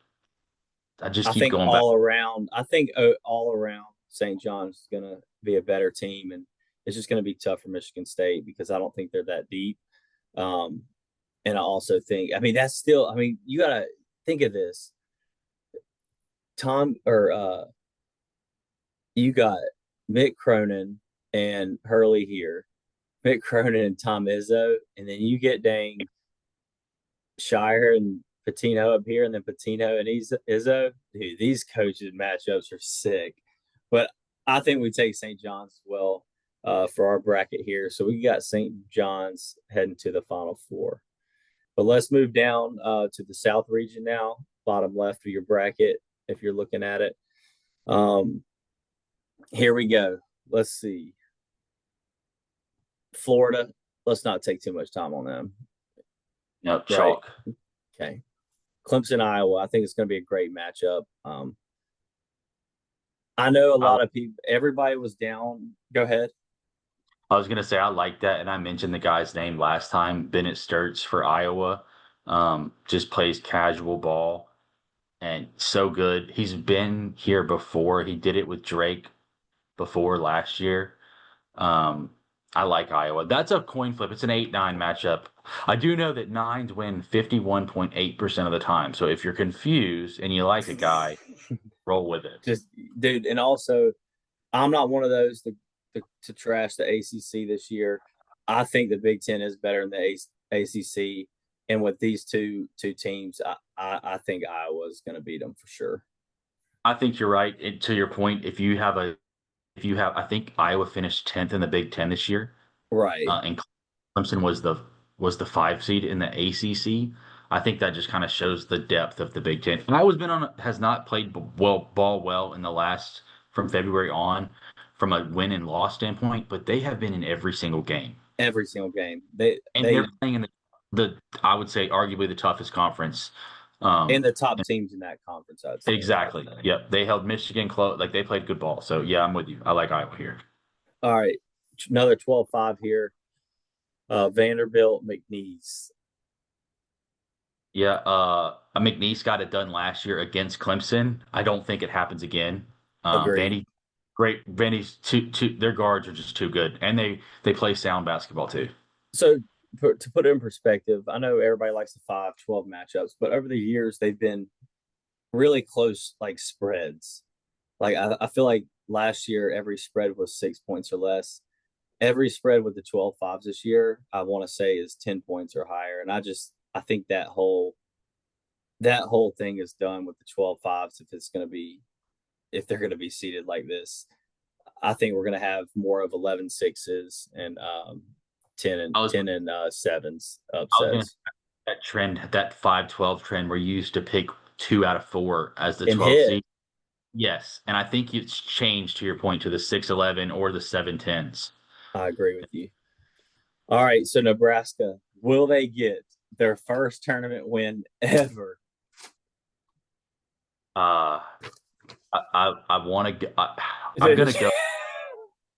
I just keep going back. I think all around St. John's is going to be a better team, and it's just going to be tough for Michigan State because I don't think they're that deep. Um, and I also think, I mean, that's still, I mean, you got to think of this. Tom or you got Mick Cronin and Hurley here, Mick Cronin and Tom Izzo, and then you get dang Shire and Patino up here, and then Patino and Izzo. Dude, these coaches matchups are sick. But I think we take St. John's as well for our bracket here. So we got St. John's heading to the Final Four. But let's move down to the South region now, bottom left of your bracket, if you're looking at it. Here we go. Let's see. Florida. Let's not take too much time on them. Yep, Right. chalk. Okay. Clemson, Iowa. I think it's going to be a great matchup. I know a lot of people. Everybody was down. Go ahead. I was gonna say I like that, and I mentioned the guy's name last time, Bennett Sturts for Iowa. Just plays casual ball and so good. He's been here before. He did it with Drake before last year. Um, I like Iowa. That's a coin flip. It's an 8-9 matchup. I do know that nines win 51.8% of the time. So if you're confused and you like a guy, roll with it. Just, dude, and also, I'm not one of those to trash the ACC this year. I think the Big Ten is better than the ACC, and with these two teams, I think Iowa's going to beat them for sure. I think you're right. And to your point, I think Iowa finished 10th in the Big Ten this year, Right. and Clemson was the 5 seed in the ACC. I think that just kind of shows the depth of the Big Ten. Iowa's has not played ball well in the last from February on, from a win and loss standpoint, but they have been in every single game, Every single game. and they're playing in the I would say arguably the toughest conference. And the top teams in that conference, I'd say. Exactly. Yep. They held Michigan close. Like they played good ball. So yeah, I'm with you. I like Iowa here. All right. Another 12-5 here. Vanderbilt, McNeese. Yeah. McNeese got it done last year against Clemson. I don't think it happens again. Agree. Vandy's two. Their guards are just too good, and they play sound basketball too. So to put it in perspective, I know everybody likes the 5-12 matchups, but over the years they've been really close, like spreads. Like I feel like last year every spread was 6 points or less. Every spread with the 12-5s this year, I want to say is 10 points or higher. And I think that whole thing is done with the 12-5s if they're gonna be seated like this. I think we're gonna have more of 11-6s and 10 and 7s I was gonna upsets that trend, that 5-12 trend where you used to pick 2 out of 4 as the and 12 hit. seed. Yes, and I think it's changed to your point to the 6-11 or the 7-10s. I agree with you. All right, so Nebraska, will they get their first tournament win ever? Uh, I want to. I'm gonna go.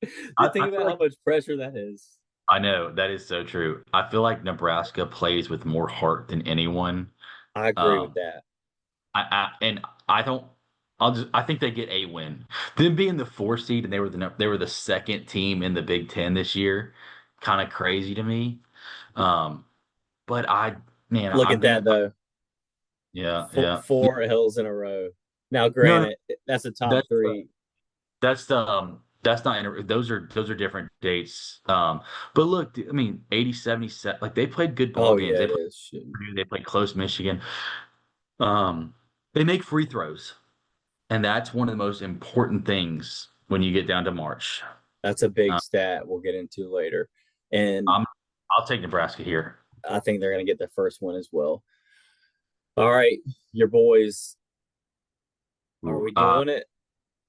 Think I feel about how like much pressure that is. I know that is so true. I feel like Nebraska plays with more heart than anyone. I agree with Um, that. and I don't. I think they get a win. Them being the 4 seed and they were the second team in the Big Ten this year, kind of crazy to me. Um, but Look at that though. Yeah, Four, yeah. four L's in a row. Now, No, no, granted, that's a top that's three. that's not those are different dates. But look, I mean, 80, 77, like they played good ball Oh games. yeah, They it played is. Shouldn't. Purdue, they played close Michigan. Um, they make free throws, and that's one of the most important things when you get down to March. That's a big Uh, stat we'll get into later. And I'm I'll take Nebraska here. I think they're going to get their first one as well. All right, your boys, are Ooh, we doing it?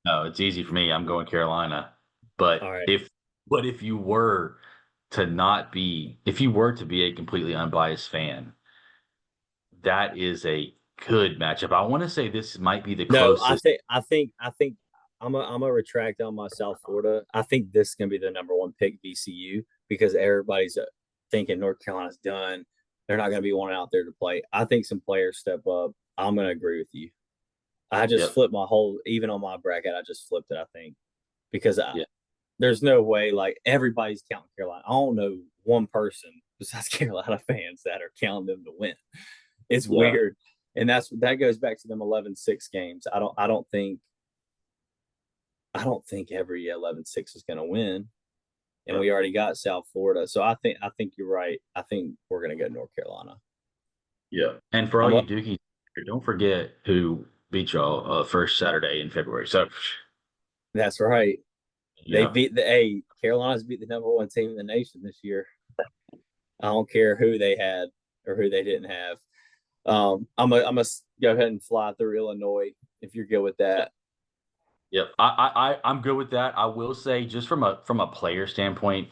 no, it's easy for me. I'm going Carolina. All But right. if you were to be a completely unbiased fan, that is a good matchup. I want to say this might be the No, closest. I think I'm a retract on my South Florida. I think this is gonna be the number one pick VCU because everybody's thinking North Carolina's done. They're not gonna be one out there to play. I think some players step up. I'm gonna agree with you. I just Yep. flipped my whole even on my bracket. I just flipped it. I think because Yeah. there's no way like everybody's counting Carolina. I don't know one person besides Carolina fans that are counting them to win. It's Yeah. weird, and that goes back to them 11-6 games. I don't think every 11-6 is going to win, and Yeah. we already got South Florida. So I think you're right. I think we're going to go North Carolina. Yeah. And for all I'm you up. Dookies, don't forget who beat y'all first Saturday in February. So, That's right. They yeah. beat Carolina's beat the number one team in the nation this year. I don't care who they had or who they didn't have. I'm gonna go ahead and fly through Illinois if you're good with that. Yep. I'm good with that. I will say just from a player standpoint,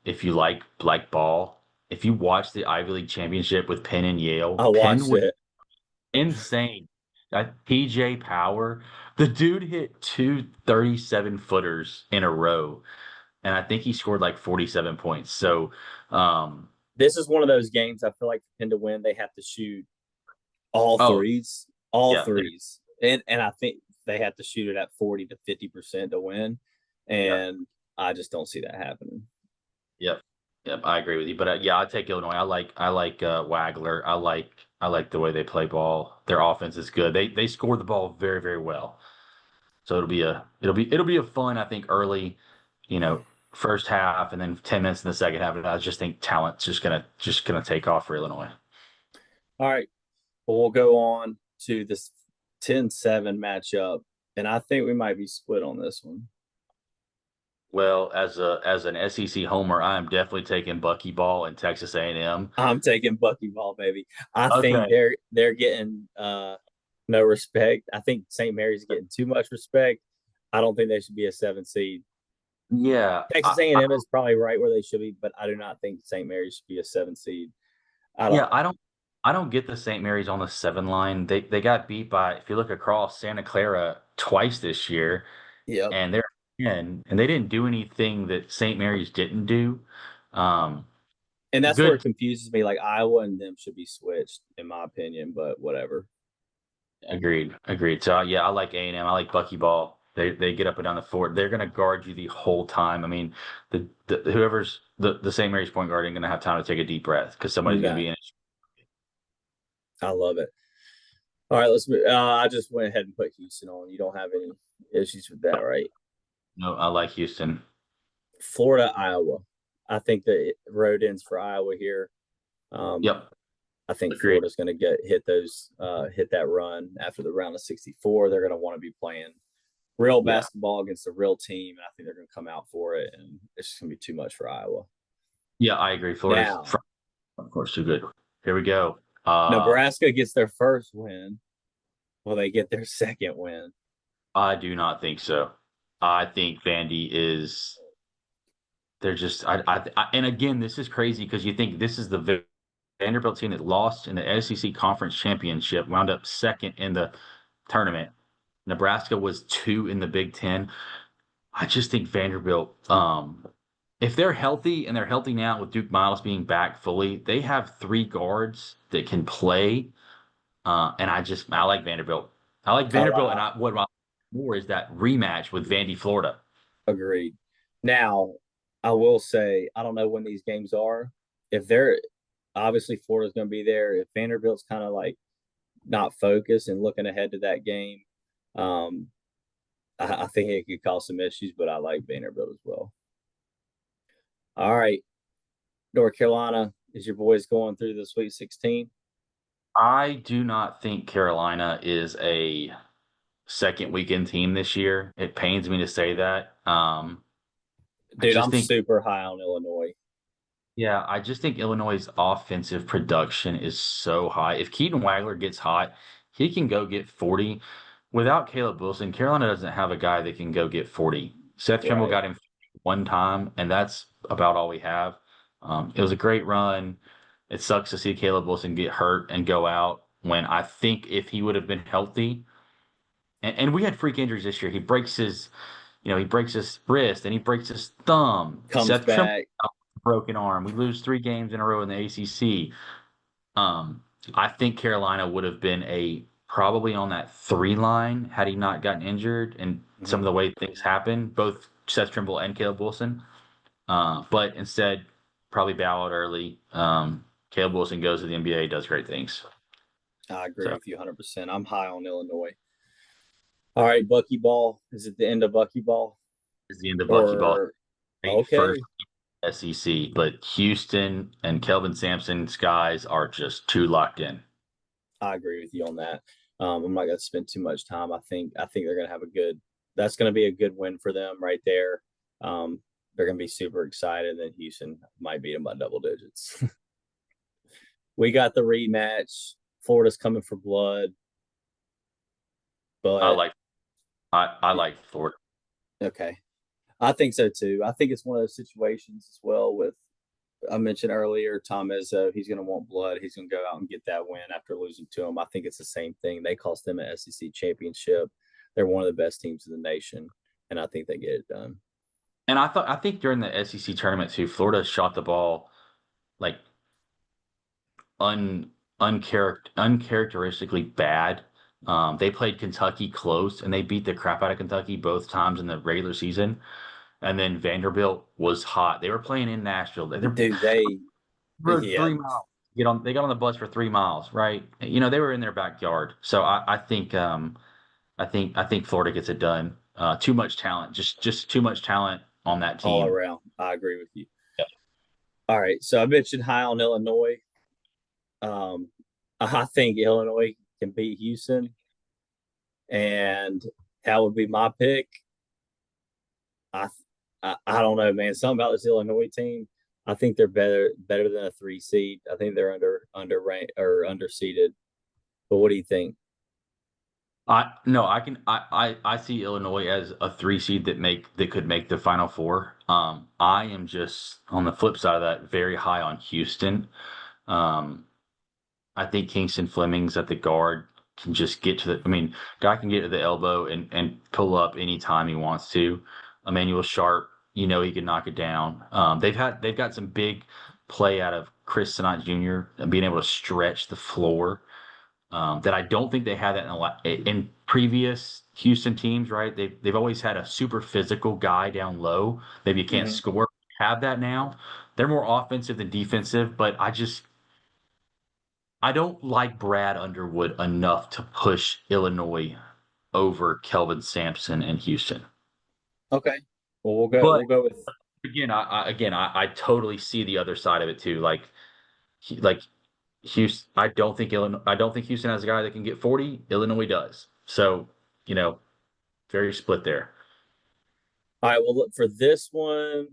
if you like ball, if you watch the Ivy League championship with Penn and Yale, I Penn watched was it. insane. That PJ Power, the dude hit two 37-footers in a row, and I think he scored like 47 points. So, um, This is one of those games I feel like for Penn to win, they have to shoot oh all yeah, threes, and I think they have to shoot it at 40 to 50% to win, yeah, and I just don't see that happening. yep, yep. I agree with you. But yeah, I take Illinois. I like Wagler. I like the way they play ball. Their offense is good. They score the ball very very well. So it'll be a fun, I think, early, you know, first half and then 10 minutes in the second half. And I just think talent's just gonna take off for Illinois. All right, well, we'll go on to this 10-7 matchup, and I think we might be split on this one. Well, as an SEC homer, I am definitely taking Buckyball and Texas A&M. I'm taking Buckyball, baby. I think Okay. they're getting no respect. I think St. Mary's getting too much respect. I don't think they should be a 7 seed. Yeah. Texas A&M is probably right where they should be, but I do not think St. Mary's should be a 7 seed. I don't. Yeah, I don't get the St. Mary's on the 7 line. They got beat by, if you look across, Santa Clara twice this year, Yep. and they're in, and they didn't do anything that St. Mary's didn't do. Um, And that's where it good. confuses me. Like Iowa and them should be switched, in my opinion, but whatever. Agreed. Agreed. So yeah, I like A&M. I like Buckyball. They get up and down the floor. They're going to guard you the whole time. I mean, the whoever's the St. Mary's point guard ain't going to have time to take a deep breath because somebody's going to No, be in it. I love it. All right, let's move. I just went ahead and put Houston on. You don't have any issues with that, right? No, I like Houston. Florida, Iowa. I think the road ends for Iowa here. Um, Yep. I think Agreed. Florida's going to hit that run after the round of 64. They're going to want to be playing real Yeah. basketball against a real team, and I think they're going to come out for it. And it's just going to be too much for Iowa. Yeah, I agree. Florida's, Now, of course, too good. Here we go. Nebraska gets their first win. Will they get their second win? I do not think so. I think Vandy is. They're just. And again, this is crazy because you think this is the Vanderbilt team that lost in the SEC Conference Championship, wound up second in the tournament. Nebraska was two in the Big Ten. I just think Vanderbilt, if they're healthy and they're healthy now with Duke Miles being back fully, they have three guards that can play. And I like Vanderbilt. I like I, Vanderbilt, and I what I like more is that rematch with Vandy, Florida. agreed. Now, I will say I don't know when these games are. If they're obviously Florida's going to be there. If Vanderbilt's kind of like not focused and looking ahead to that game, um, I think it could cause some issues. But I like Vanderbilt as well. All right, North Carolina is your boys going through the Sweet 16? I do not think Carolina is a second weekend team this year. It pains me to say that. I Dude, just I'm think super high on Illinois. Yeah, I just think Illinois' offensive production is so high. If Keaton Wagler gets hot, he can go get 40. Without Caleb Wilson, Carolina doesn't have a guy that can go get 40. Seth Trimble Right. got him one time, and that's about all we have. It was a great run. It sucks to see Caleb Wilson get hurt and go out when I think if he would have been healthy, and we had freak injuries this year. He breaks his wrist and he breaks his thumb. Comes Seth Trimble back. broken arm. We lose 3 games in a row in the ACC. Um, I think Carolina would have been a probably on that 3 line had he not gotten injured and some of Mhm. the way things happen, both Seth Trimble and Caleb Wilson. But instead, probably bow out early. Caleb Wilson goes to the NBA, does great things. I agree So with you 100%. I'm high on Illinois. All right, Buckyball. Is it the end of Buckyball? it's the end of Buckyball. Or Great first okay, SEC, but Houston and Kelvin Sampson's guys are just too locked in. I agree with you on that. I'm not going to spend too much time. I think they're going to have a good. That's going to be a good win for them right there. They're going to be super excited. And Houston might beat them by double digits. We got the rematch. Florida's coming for blood, I but like I like Florida. okay, I think so too. I think it's one of those situations as well with I mentioned earlier, Tom Izzo, he's going to want blood. He's going to go out and get that win after losing to him. I think it's the same thing. They cost them an SEC championship. They're one of the best teams in the nation, and I think they get it done. And I think during the SEC tournament too, Florida shot the ball like uncharacteristically bad. They played Kentucky close and they beat the crap out of Kentucky both times in the regular season. And then Vanderbilt was hot. They were playing in Nashville. They Dude, they, rode yeah, 3 miles. They got on the bus for 3 miles, right? They were in their backyard. So I think Florida gets it done. Too much talent, just too much talent on that all team. around. I agree with you. Yep. All right, so I mentioned high on Illinois. Um, I think Illinois can beat Houston, and that would be my pick. I, I don't know, man. Something about this Illinois team. I think they're better than a 3 seed. I think they're under rank or underseeded. But what do you think? I no, I can I see Illinois as a 3 seed that could make the Final Four. I am just on the flip side of that very high on Houston. Um, I think Kingston Fleming's at the guard can just get to the. I mean, guy can get to the elbow and pull up anytime he wants to. Emmanuel Sharp, he can knock it down. They've got some big play out of Chris Sinat Jr. and being able to stretch the floor. That I don't think they had that in previous Houston teams, right? They've always had a super physical guy down low. Maybe you can't Mm-hmm. score. Have that now. They're more offensive than defensive, but I don't like Brad Underwood enough to push Illinois over Kelvin Sampson and Houston. Okay. Well, we'll go. But We'll go with. I totally see the other side of it too. Like Houston, I don't think Houston has a guy that can get 40. Illinois does. So, you know, very split there. All right. Well, look for this one.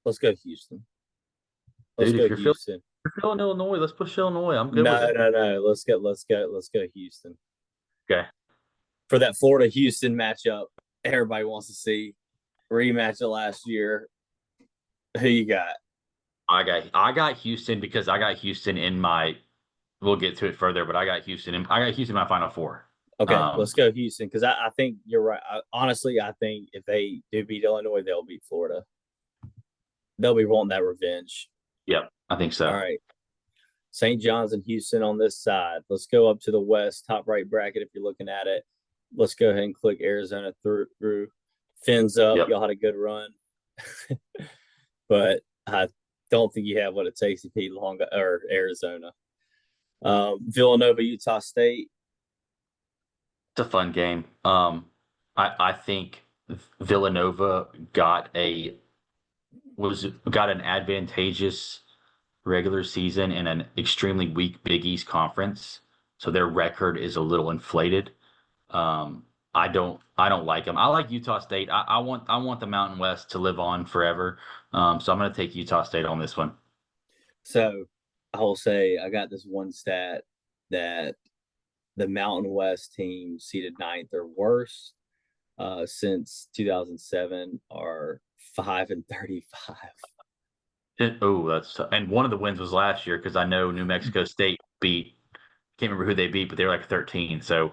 Let's go Houston. Let's Dude, go Houston. if you're feeling Illinois, let's push Illinois. I'm good with No, it. no, no. Let's go Houston Okay. for that Florida Houston matchup. Everybody wants to see rematch of last year. Who you got? I got Houston because I got Houston in my we'll get to it further, but I got Houston in my final four. Okay, Um, let's go Houston because I think you're right. Honestly, I think if they do beat Illinois, they'll beat Florida. They'll be wanting that revenge. yep, I think All so. right. St. John's and Houston on this side. Let's go up to the West, top right bracket if you're looking at it. Let's go ahead and click Arizona through. Fins up. Yep. Y'all had a good run. But I don't think you have what it takes to beat Long or Arizona. Villanova, Utah State. It's a fun game. I think Villanova got an advantageous regular season in an extremely weak Big East conference, so their record is a little inflated. I don't like them. I like Utah State. I want the Mountain West to live on forever. So I'm going to take Utah State on this one. So I will say I got this one stat that the Mountain West team seated ninth or worse since 2007 are 5-35. Oh, that's and one of the wins was last year because I know New Mexico State beat. Can't remember who they beat, but they were like 13. So,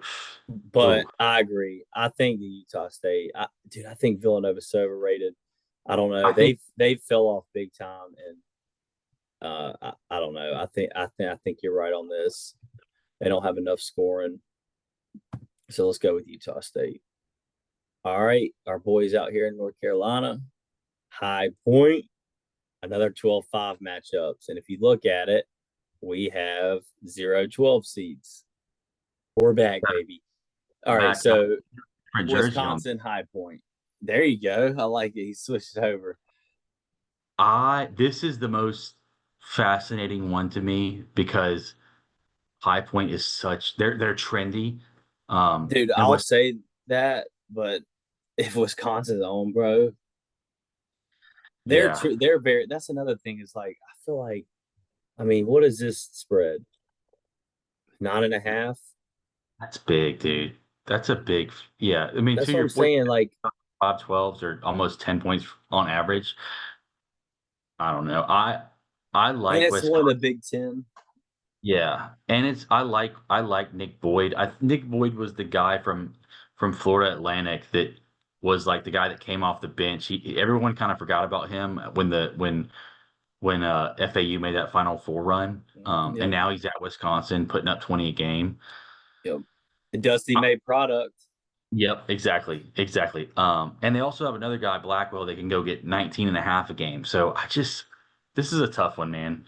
But oh, I agree. I think the Utah State, dude, I think Villanova's so overrated. I don't know. I think They fell off big time, and I don't know. I think you're right on this. They don't have enough scoring, so let's go with Utah State. All right, our boys out here in North Carolina, High Point, another 12-5 matchups, and if you look at it, we have 0-12 seeds. We're back, baby. All right, back so different jersey on. Wisconsin High Point. There you go. I like it. He switched it over. I This is the most fascinating one to me because High Point is such they're trendy. Dude, And I'll say that, but if Wisconsin's on, bro, yeah, they're very. That's another thing. Is like I feel like I mean, what is this spread? 9.5. that's big, dude. That's a big, yeah. I mean, That's to what your I'm point, saying. Like, 5-12s are almost 10 points on average. I don't know. I and like it's one of Wisconsin. the Big Ten. Yeah, and it's I like Nick Boyd. Nick Boyd was the guy from Florida Atlantic that was like the guy that came off the bench. Everyone kind of forgot about him when FAU made that Final Four run. And Yep, now he's at Wisconsin putting up 20 a game. yep. The Dusty made product. Yep, exactly. Exactly. And they also have another guy, Blackwell, that can go get 19 and a half a game. So this is a tough one, man.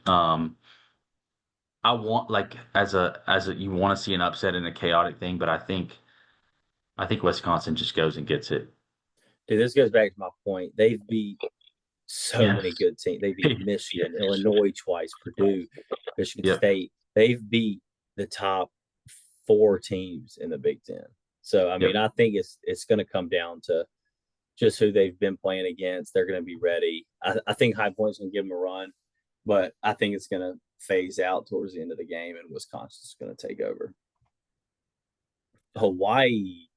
I want like as a you want to see an upset in a chaotic thing, but I think Wisconsin just goes and gets it. Dude, this goes back to my point. They've beat so Yes. many good teams. They beat Yes. Michigan, Illinois twice, Purdue, Michigan Yep. State. They've beat the top four teams in the Big Ten. So I Yep. mean, I think it's going to come down to just who they've been playing against. They're going to be ready. I think High Point's going to give them a run, but I think it's going to phase out towards the end of the game, and Wisconsin's going to take over. Hawaii,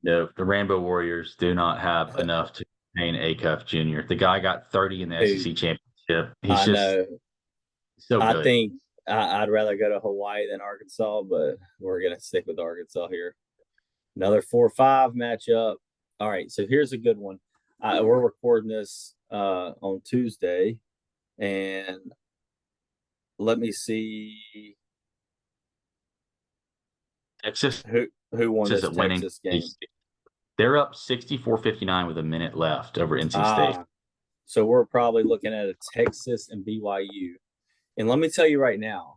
No, the Rainbow Warriors do not have enough to contain Acuff Jr. The guy got 30 in the dude. SEC championship. He's I just know. so I good. think I'd rather go to Hawaii than Arkansas, but we're going to stick with Arkansas here. Another 4-5 matchup. All right, so here's a good one. We're recording this on Tuesday, and let me see Texas who won is this at winning. Texas game. They're up 64-59 with a minute left over NC State. So we're probably looking at a Texas and BYU. And let me tell you right now,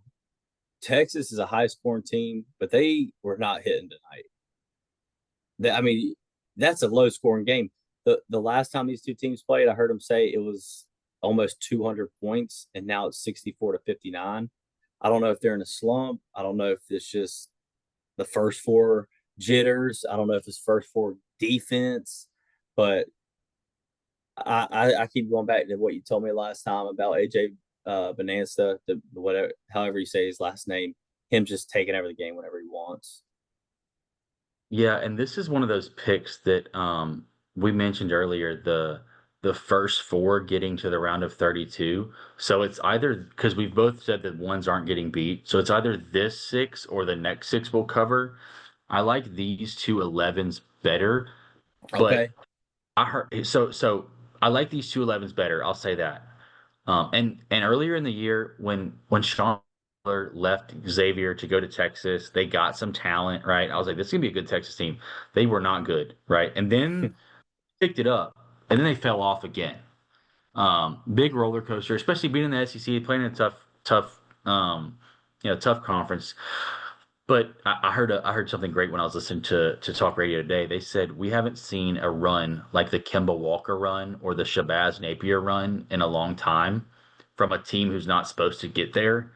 Texas is a high scoring team, but they were not hitting tonight. I mean, that's a low scoring game. The last time these two teams played, I heard them say it was almost 200 points, and now it's 64-59. I don't know if they're in a slump. I don't know if it's just the first four jitters. I don't know if it's first four defense, but I keep going back to what you told me last time about AJ Bonanza, the whatever, however you say his last name, him just taking over the game whenever he wants. Yeah, and this is one of those picks that we mentioned earlier, the first four getting to the round of 32. So it's either because we've both said that ones aren't getting beat. So it's either this six or the next six will cover. I like these two 11s better, but Okay. I heard so I like these two 11s better. I'll say that. And earlier in the year when Sean Miller left Xavier to go to Texas, they got some talent, right? I was like, this is gonna be a good Texas team. They were not good, right? And then picked it up, and then they fell off again. Big roller coaster, especially being in the SEC, playing in a tough conference. But I heard something great when I was listening to talk radio today. They said we haven't seen a run like the Kemba Walker run or the Shabazz Napier run in a long time from a team who's not supposed to get there.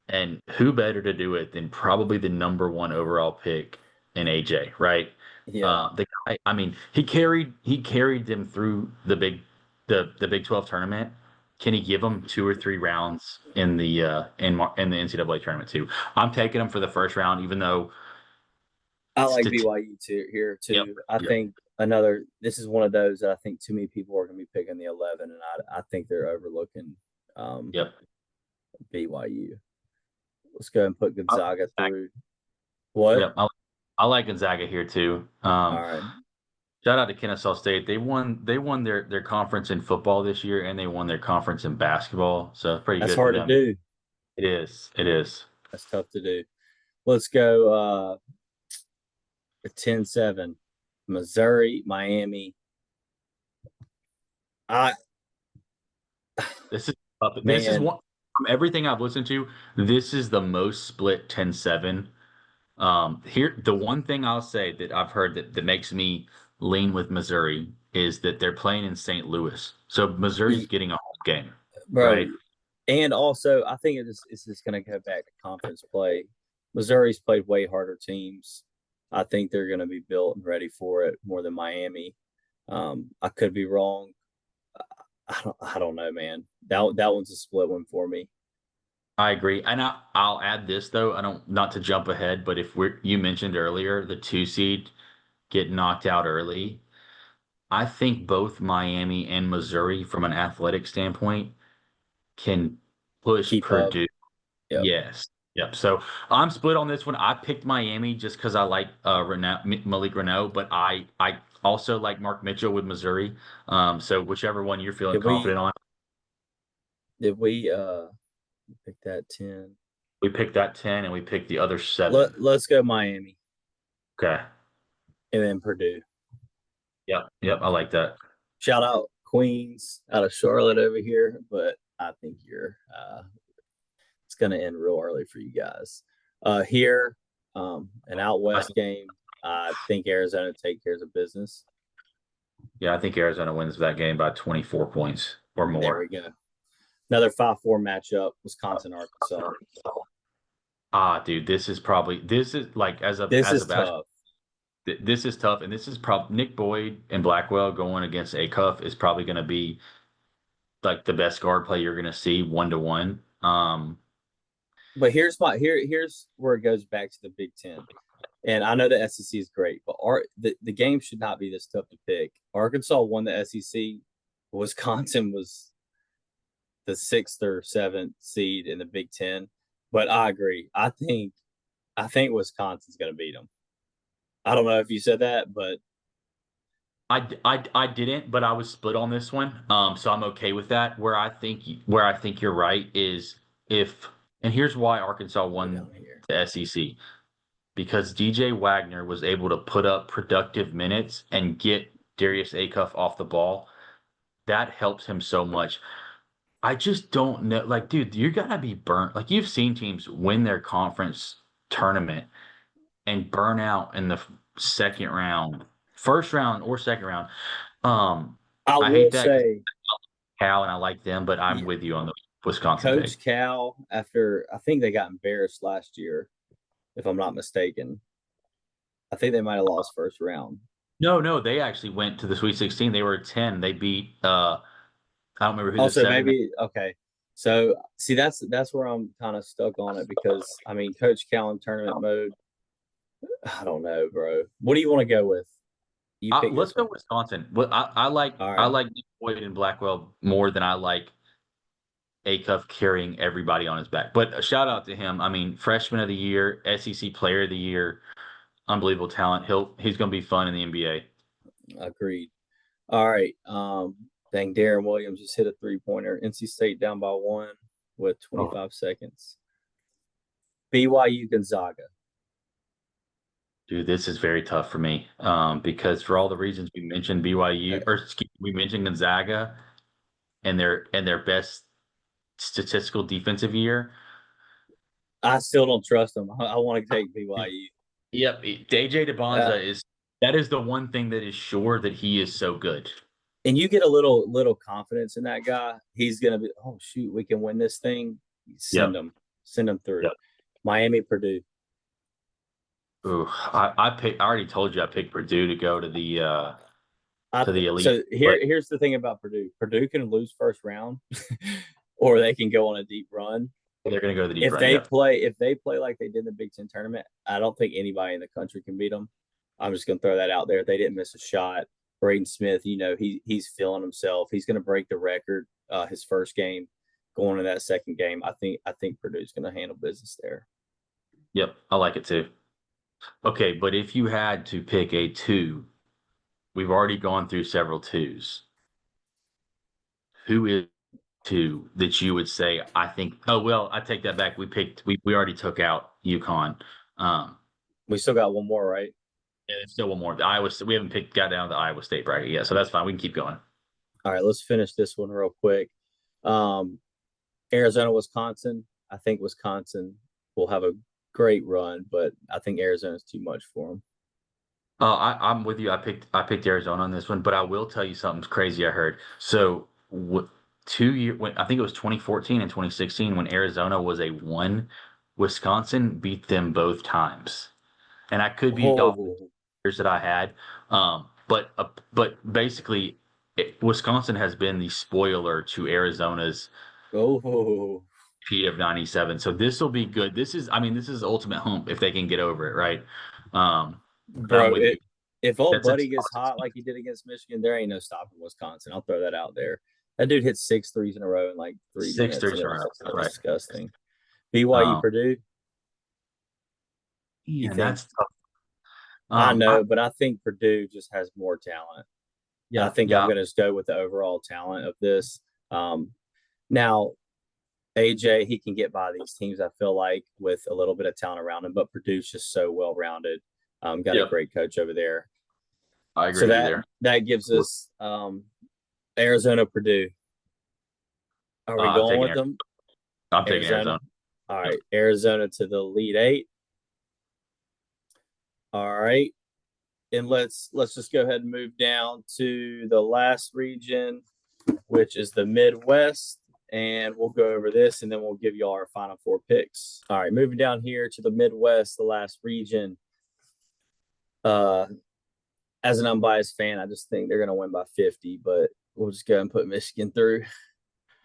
And who better to do it than probably the number one overall pick in AJ, right? Yeah. The guy, I mean, he carried them through the Big 12 tournament. Can he give them two or three rounds in the NCAA tournament too? I'm taking them for the first round, even though I like stati- BYU too here Yep, too. I yep, think another. This is one of those that I think too many people are going to be picking the 11, and I think they're overlooking um, Yep. BYU. Let's go and put I, Gonzaga through. What? yep. I like Gonzaga here too. All right, Shout out to Kennesaw State. They won their conference in football this year, and they won their conference in basketball. So it's pretty that's good for hard to them. do. It is. It is. That's tough to do. Let's go 10-7. Missouri, Miami. I This is this is man, one from everything I've listened to. This is the most split 10-7. Here, the one thing I'll say that I've heard that makes me lean with Missouri is that they're playing in St. Louis. So Missouri's getting a home game, bro. right? And also, I think it's just going to go back to conference play. Missouri's played way harder teams. I think they're going to be built and ready for it more than Miami. I could be wrong. I don't know, man. That one's a split one for me. I agree. And I'll add this though. I don't not to jump ahead, but if we're you mentioned earlier the two seed get knocked out early, I think both Miami and Missouri, from an athletic standpoint, can push Keep up. Purdue. Yep. Yes. Yep. So I'm split on this one. I picked Miami just because I like Malik Reneau, but I also like Mark Mitchell with Missouri. So whichever one you're feeling Did we confident on, did we pick that 10? we picked that 10 and we picked the other seven. Let's go Miami Okay. and then Purdue. Yep. Yep. I like that. Shout out Queens out of Charlotte over here, but I think you're it's going to end real early for you guys. Here, an out I, west game. I think Arizona take care of business. yeah, I think Arizona wins that game by 24 points or There we more. go. Another 5-4 matchup, Wisconsin, Arkansas. Dude, this is like This as a is basketball. tough. This is tough, and this is probably Nick Boyd and Blackwell going against Acuff is probably going to be like the best guard play you're going to see 1-to-1. But here's where it goes back to the Big Ten. And I know the SEC is great, but the game should not be this tough to pick. Arkansas won the SEC. Wisconsin was the sixth or seventh seed in the Big Ten. But I agree. I think Wisconsin's going to beat them. I don't know if you said that, but I didn't, but I was split on this one. So I'm okay with that. Where I think you're right is if and here's why Arkansas go won down here. the SEC because DJ Wagner was able to put up productive minutes and get Darius Acuff off the ball. That helps him so much. I just don't know. Like, dude, you're gonna be burnt. Like, you've seen teams win their conference tournament and burn out in the second round, first round or second round. Um, I I will hate that 'cause say, Cal and I like them, but I'm yeah, with you on the Wisconsin pick. Coach Cal, after I think they got embarrassed last year, if I'm not mistaken. I think they might have lost first round. No, no, they actually went to the Sweet 16. They were at 10. They beat I don't remember who the Also, seven. maybe okay. So see, that's where I'm kind of stuck on it because I mean, Coach Cal in tournament mode. I don't know, bro. What do you want to go with? You pick Let's this go one. Wisconsin. Well, I like All I right. like Nick Boyd and Blackwell more than I like Acuff carrying everybody on his back. But a shout out to him. I mean, freshman of the year, SEC player of the year, unbelievable talent. He's going to be fun in the NBA. Agreed. All right. Dang, Darren Williams just hit a 3-pointer. NC State down by 1 with Oh, 25 seconds. BYU Gonzaga. dude, this is very tough for me because for all the reasons we mentioned BYU or we mentioned Gonzaga and their best statistical defensive year. I still don't trust them. I want to take BYU. Yep, AJ Uh, DeBonza is the one thing that is sure that he is so good. and you get a little confidence in that guy. He's gonna be. Oh shoot, we can win this thing. Yep. Send them through. Yep. Miami, Purdue. Ooh, I already told you I picked Purdue to go to the elite, So but here's the thing about Purdue. Purdue can lose first round, or they can go on a deep run. they're going to go to the deep If run. they Yep. play, if they play like they did in the Big Ten tournament, I don't think anybody in the country can beat them. I'm just going to throw that out there. They didn't miss a shot. Braden Smith, he's feeling himself. He's going to break the record his first game. Going to that second game, I think Purdue's going to handle business there. Yep, I like it too. Okay, but if you had to pick a two, we've already gone through several twos. Who is two that you would say, I think, oh, well, I take that back. We already took out UConn. Um, We still got one more, right? yeah, there's still one more. We haven't got down to the Iowa State bracket yet, so that's fine. We can keep going. All right, let's finish this one real quick. Um, Arizona, Wisconsin. I think Wisconsin will have a great run, but I think Arizona's too much for them. I'm with you. I picked Arizona on this one, but I will tell you something crazy I heard. So 2 year when I think it was 2014 and 2016 when Arizona was a one, Wisconsin beat them both times, and I could be off the Oh, years that I had. But basically, Wisconsin has been the spoiler to Arizona's oh, P of 97. So this will be good. I mean, this is ultimate hump if they can get over it, right? But I'm bro! with you. If old That's a buddy gets hot like he did against Michigan, there ain't no stopping Wisconsin. I'll throw that out there. That dude hit 6 threes in a row in like 3 minutes, and 6 3 it was, around, it was right? disgusting. BYU Um, Purdue, you and think? that's tough. I I know, but I think Purdue just has more talent. I Yeah, think I'm yeah, going to just go with the overall talent of this. Now, AJ, he can get by these teams, I feel like, with a little bit of talent around him, but Purdue's just so well rounded. Got a yep. great coach over there. I So agree with you that there. that gives us Arizona, Purdue. Are we I'm going taking with Arizona. them? I'm taking Arizona. Arizona. All Yep. right, Arizona to the Elite Eight. All right, and let's just go ahead and move down to the last region, which is the Midwest. And we'll go over this and then we'll give you all our final four picks. All right, moving down here to the Midwest, the last region. Uh, as an unbiased fan, I just think they're going to win by 50, but we'll just go and put Michigan through.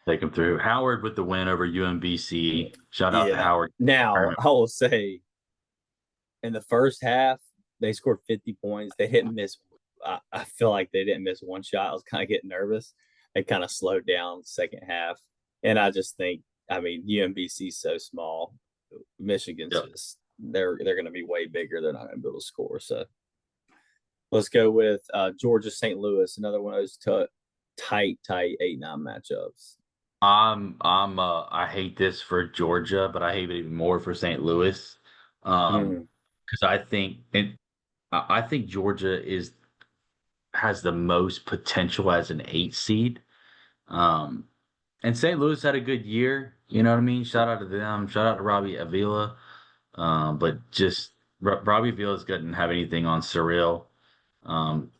Take them through. Howard with the win over UMBC. Shout out to Yeah. Howard. Now, I will say in the first half, they scored 50 points. They didn't miss. I feel like they didn't miss one shot. I was kind of getting nervous. They kind of slowed down second half. And I just think, I mean, UMBC's so small. Michigan's Yep. just they're going to be way bigger. They're not going to be able to score. So let's go with Georgia St. Louis, another one of those tight 8-9 matchups. I hate this for Georgia, but I hate it even more for St. Louis. Mm. Because I think Georgia has the most potential as an 8 seed. Um, and St. Louis had a good year. You know what I mean? Shout out to them. Shout out to Robbie Avila. But just Robbie Avila doesn't have anything on Surreal. Um,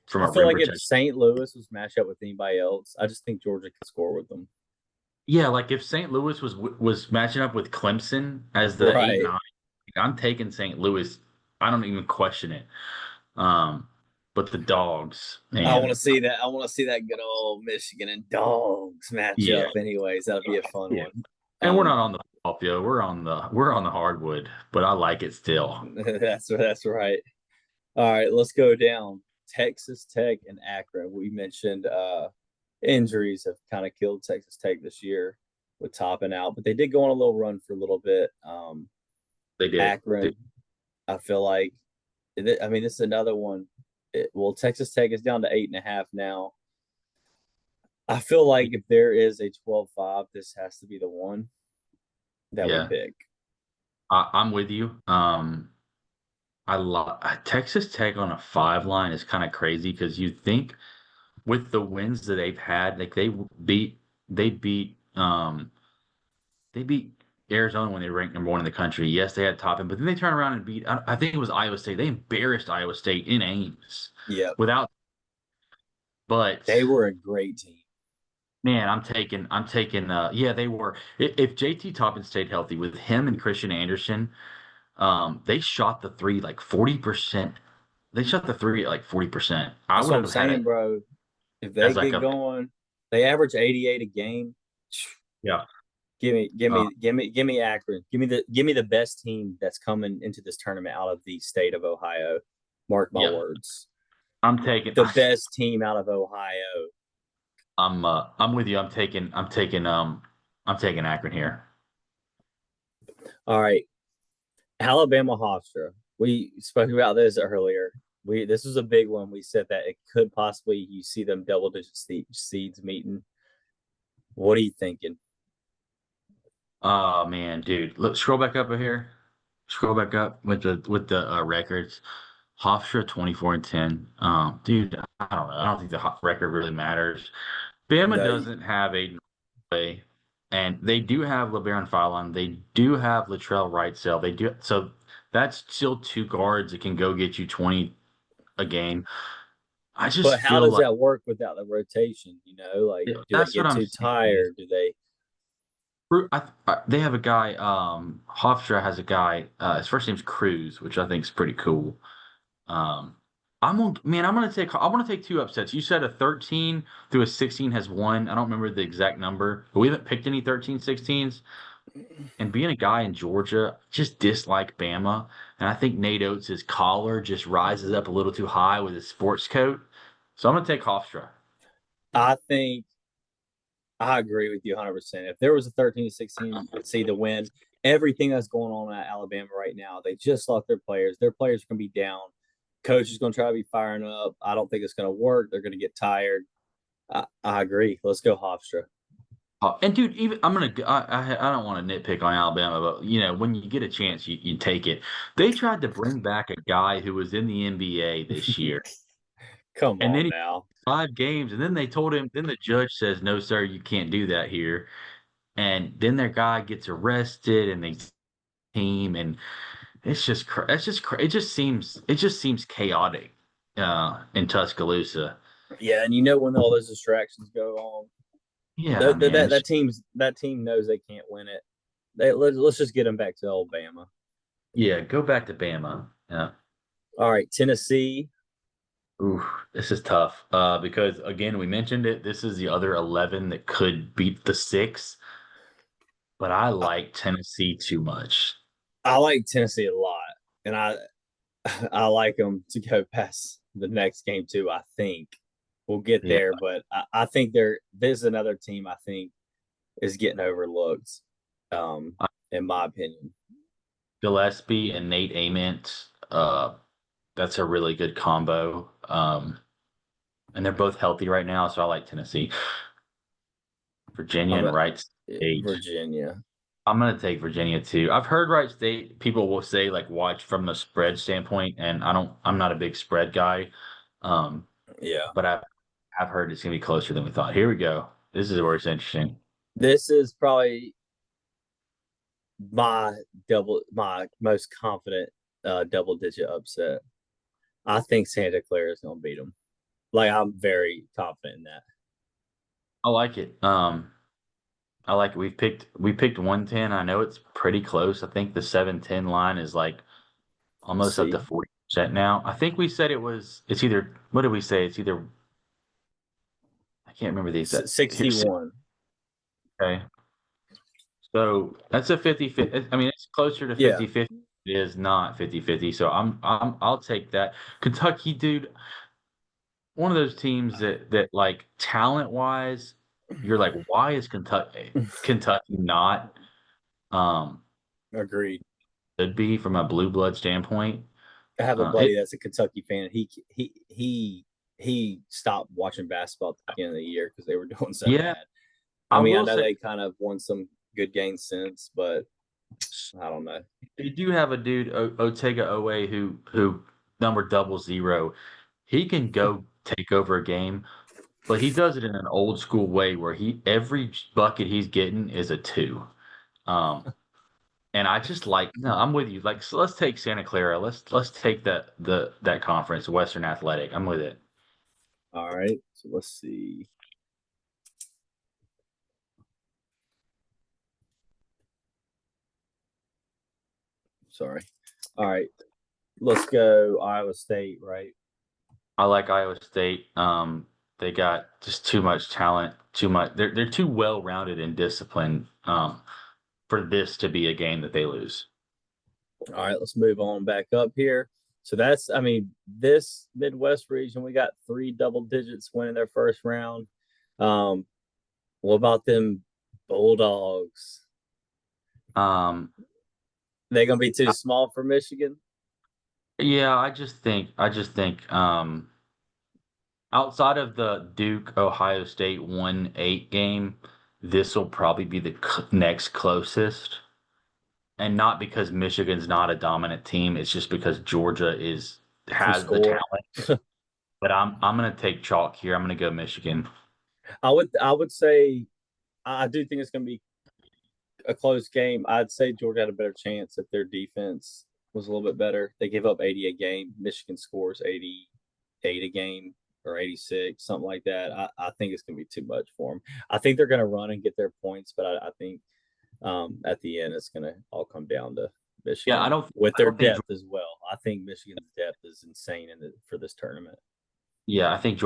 from I a feel rim like if protection. St. Louis was matched up with anybody else, I just think Georgia could score with them. Yeah, like if St. Louis was matching up with Clemson as the eight Right. nine, I'm taking St. Louis. I don't even question it. Um, but the dogs, I want man, to see that. I want to see that good old Michigan and Dogs yeah, matchup. Anyways, that'll be a fun yeah. one. And we're Um, not on the football field. We're on the hardwood, but I like it still. that's right. All right, let's go down. Texas Tech and Akron. We mentioned injuries have kind of killed Texas Tech this year with topping out, but they did go on a little run for a little bit. They did. Akron, I feel like, I mean, this is another one. Well, Texas Tech is down to 8.5 now. I feel like if there is a 12-5, this has to be the one that we Yeah, pick. I'm with you. I love Texas Tech on a 5 line is kind of crazy because you think with the wins that they've had, like they beat they beat Arizona when they ranked number 1 in the country. Yes, they had top end, but then they turn around and beat. I think it was Iowa State. They embarrassed Iowa State in Ames Yep. without. But They were a great team. man, I'm taking. Yeah, they were. If JT Toppin stayed healthy with him and Christian Anderson, they shot the three like 40%. They shot the three at like 40%. I That's would what I'm have had saying, it bro. If they as like get a going, they average 88 a game. yeah. Give me, give Uh, me, give me, give me Akron. Give me the best team that's coming into this tournament out of the state of Ohio. Mark my Yeah, words. I'm taking. The best team out of Ohio. I'm with you. I'm taking Akron here. All right. Alabama Hofstra. We spoke about this earlier. This was a big one. We said that it could possibly you see them double digit seeds meeting. What are you thinking? Oh man, dude, look, scroll back up here. Scroll back up with the records. Hofstra 24-10. Dude, I don't think the record really matters. Bama No, doesn't have a way, and they do have LeBaron Fallon. They do have Latrell Wrightsell. They do so. That's still two guards that can go get you 20 a game. I just but how feel does like that work without the rotation? Like, do they that's what get I'm too saying. tired? Do they? They have a guy. Hofstra has a guy. His first name's Cruz, which I think is pretty cool. Um, man. I want to take two upsets. You said a 13 through a 16 has won. I don't remember the exact number, but we haven't picked any 13-16s. And being a guy in Georgia, just dislike Bama. And I think Nate Oates' collar just rises up a little too high with his sports coat. So I'm gonna take Hofstra. I think I agree with you 100%. If there was a 13 to 16 seed to win, everything that's going on at Alabama right now, they just lost their players. Their players are going to be down. Coach is going to try to be firing up. I don't think it's going to work. They're going to get tired. I agree. Let's go Hofstra. And dude, even I don't want to nitpick on Alabama, but when you get a chance, you take it. They tried to bring back a guy who was in the NBA this year, Come and then on he now. 5 games, and then they told him. Then the judge says, "No, sir, you can't do that here." And then their guy gets arrested, and they team, and it just seems chaotic in Tuscaloosa. Yeah, and when all those distractions go on, Yeah, man. that team knows they can't win it. Let's just get them back to Alabama. Yeah, go back to Bama. Yeah. All right, Tennessee. Ooh, this is tough. Because again, we mentioned it. This is the other 11 that could beat the six, but I I, like Tennessee too much. I like Tennessee a lot, and I like them to go past the next game too. I think we'll get Yeah, there, but I think there's another team I think is getting overlooked, um, Uh, in my opinion. Gillespie and Nate Ament. That's a really good combo. And they're both healthy right now, so I like Tennessee. Virginia I'm and a, Wright State. Virginia. I'm gonna take Virginia too. I've heard Wright State people will say like watch from the spread standpoint, and I'm not a big spread guy. Um, Yeah, but I've heard it's gonna be closer than we thought. Here we go. This is where it's interesting. this is probably my most confident double digit upset. I think Santa Clara is going to beat them. Like I'm very confident in that. I like it. I like it. We picked 110. I know it's pretty close. I think the 710 line is like almost up to See, 40% now. I think we said it's either what did we say? It's either I can't remember the exact here. 61. Okay. So that's a 50-50. I mean, it's closer to Yeah, 50-50. It is not 50-50. So I'll take that. Kentucky, dude, one of those teams that like talent wise, you're like, why is Kentucky not agreed. could be from a blue blood standpoint? I have a It buddy that's a Kentucky fan. He stopped watching basketball at the beginning of the year because they were doing so yeah, bad. I I mean, I will know say they kind of won some good games since, but I don't know. they do have a dude, Otega Owe, who number 00. He can go take over a game. But he does it in an old school way where every bucket he's getting is a two. Um, and I just like no, I'm with you. Like so let's take Santa Clara. Let's take that conference, Western Athletic. I'm with it. All right, so let's see. Sorry. All right, let's go Iowa State. Right. I like Iowa State. They got just too much talent, too much. They're too well rounded and disciplined for this to be a game that they lose. All right, let's move on back up here. So that's, I mean, this Midwest region, we got three double digits winning their first round. Um, what about them Bulldogs? Um, They gonna be too small for Michigan? yeah, I just think outside of the Duke Ohio State 1-8 game, this will probably be the next closest. And not because Michigan's not a dominant team, it's just because Georgia Can has the score. talent. But I'm gonna take chalk here. I'm gonna go Michigan. I would say I do think it's gonna be a close game. I'd say Georgia had a better chance if their defense was a little bit better. They give up 80 a game. Michigan scores 88 a game or 86, something like that. I think it's going to be too much for them. I think they're going to run and get their points, but I think at the end it's going to all come down to Yeah, Michigan with I their don't think depth as well. I think Michigan's depth is insane for this tournament. Yeah, I think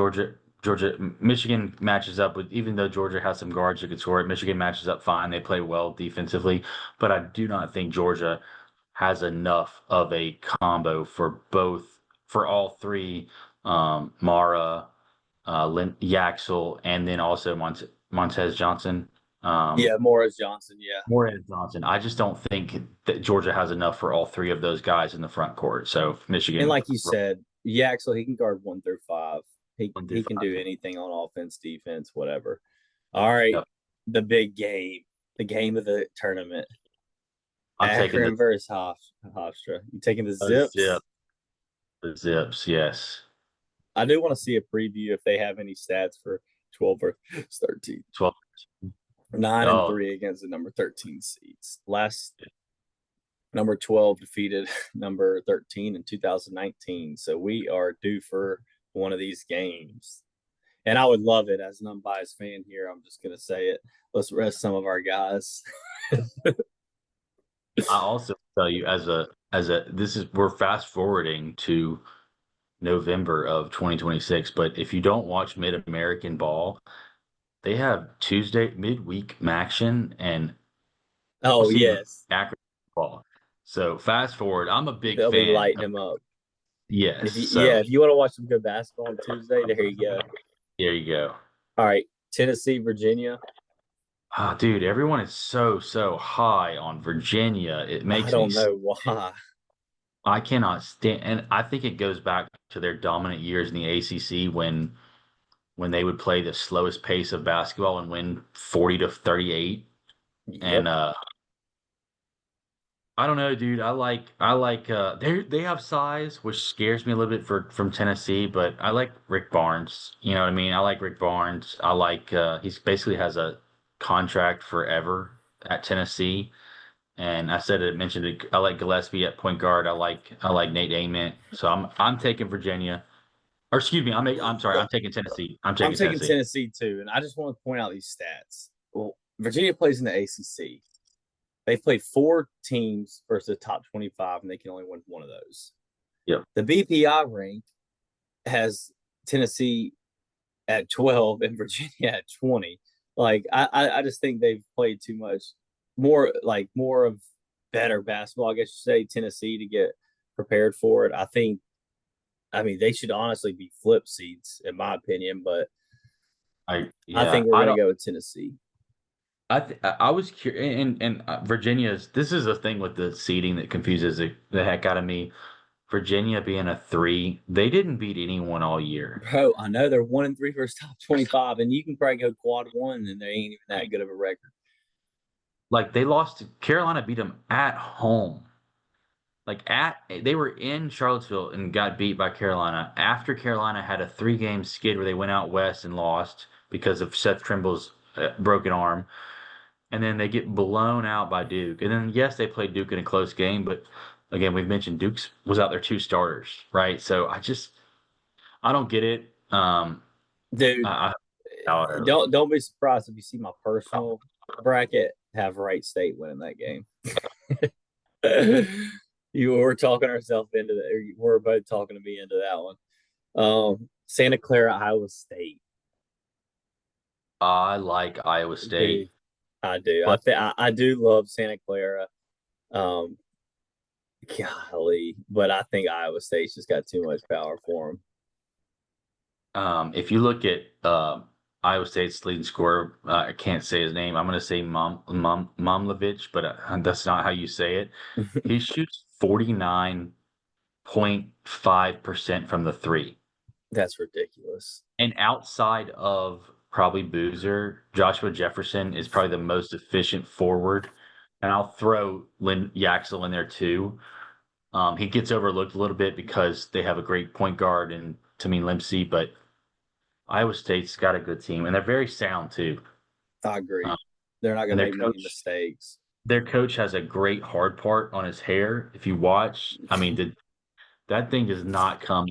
Michigan matches up with, even though Georgia has some guards who can score it, Michigan matches up fine. They play well defensively, but I do not think Georgia has enough of a combo for all three, Mara, Yaxel, and then also Montez Johnson, Yeah, Morris Johnson. Yeah, Morehead Johnson. I just don't think that Georgia has enough for all three of those guys in the front court. So and Michigan, like you said, Yaxel he can guard 1 through 5. He one through he can five. do anything on offense, defense, whatever. All right, Yep. the big game, the game of the tournament. I'm taking Akron versus Hofstra. You taking the zip. Zips? The Zips, yes. I do want to see a preview if they have any stats for 12 versus 13. 12. 9 and Oh, 3 against the number 13 seeds. Last number 12 defeated number 13 in 2019. So we are due for one of these games. And I would love it as an unbiased fan here. I'm just going to say it. Let's rest some of our guys. I also tell you we're fast forwarding to November of 2026, but if you don't watch Mid-American Ball, they have Tuesday midweek action and Oh, Chelsea yes. Akron ball. So fast forward, I'm a big They'll be fan lighting of, him up. And yes. if yeah, So if you want to watch some good basketball on Tuesday, there you go. there you go. All right, Tennessee, Virginia. Ah, dude, everyone is so high on Virginia. It I makes me don't know why. I cannot stand, and I think it goes back to their dominant years in the ACC when they would play the slowest pace of basketball and win 40-38. And Yep. I don't know, dude. I like they have size, which scares me a little bit from Tennessee, but I like Rick Barnes. You know what I mean? I like Rick Barnes. I like he's basically has a contract forever at Tennessee. And I said it mentioned it, I like Gillespie at point guard. I like Nate Ament. So I'm taking Virginia. Or excuse me, I'm sorry, I'm taking Tennessee. I'm I'm taking taking Tennessee. Tennessee too, and I just want to point out these stats. Well, Virginia plays in the ACC. They've played 4 teams versus the top 25, and they can only win one of those. Yep. The BPI rank has Tennessee at 12 and Virginia at 20. Like I just think they've played too much, more of better basketball. I guess you say Tennessee to get prepared for it. I mean they should honestly be flip seats in my opinion, but I I yeah, think we're I gonna don't go with Tennessee. I was curious, and Virginia's. This is the thing with the seeding that confuses the heck out of me. Virginia being a 3, they didn't beat anyone all year. Bro, I know they're 1 and 3 versus top 25, and you can probably go quad one, and they ain't even that good of a record. Like they lost to Carolina, beat them at home. They were in Charlottesville and got beat by Carolina after Carolina had a 3-game skid where they went out west and lost because of Seth Trimble's broken arm. And then they get blown out by Duke. And then yes, they played Duke in a close game, but again, we've mentioned Duke's was out there 2 starters, right? So I don't get it. Dude, I how early. don't be surprised if you see my personal bracket have Wright State winning that game. You were talking ourselves into that. Or you were both talking to me into that one. Santa Clara, Iowa State. I like Iowa State, Dude, I do. but I do love Santa Clara. Um, Golly, but I think Iowa State's just got too much power for them. If you look at Iowa State's leading scorer, I can't say his name. I'm going to say Momlovich, but that's not how you say it. He shoots 49.5% from the three. That's ridiculous. And outside of probably Boozer, Joshua Jefferson is probably the most efficient forward. And I'll throw Lynn Yaxel in there too. He gets overlooked a little bit because they have a great point guard and Tamim Limpsey, but Iowa State's got a good team, and they're very sound too. I Um, agree. They're not going and to make many mistakes. their coach has a great hard part on his hair. If you watch, I mean, that thing does not come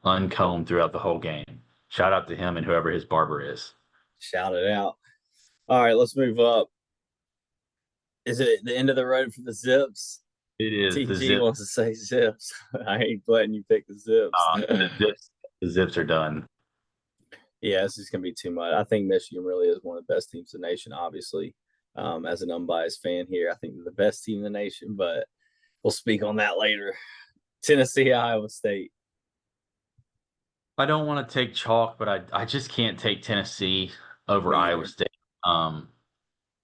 uncombed throughout the whole game. Shout out to him and whoever his barber is. Shout it out. All right, let's move up. Is it the end of the road for the Zips? It is the TG zip. wants to say Zips. I ain't letting you pick the Zips. The zips. The zips are done. Yeah, this is going to be too much. I think Michigan really is one of the best teams in the nation, obviously. As an unbiased fan here, I think they're the best team in the nation, but we'll speak on that later. Tennessee, Iowa State. I don't want to take chalk, but I just can't take Tennessee over Me Iowa either. State. Um,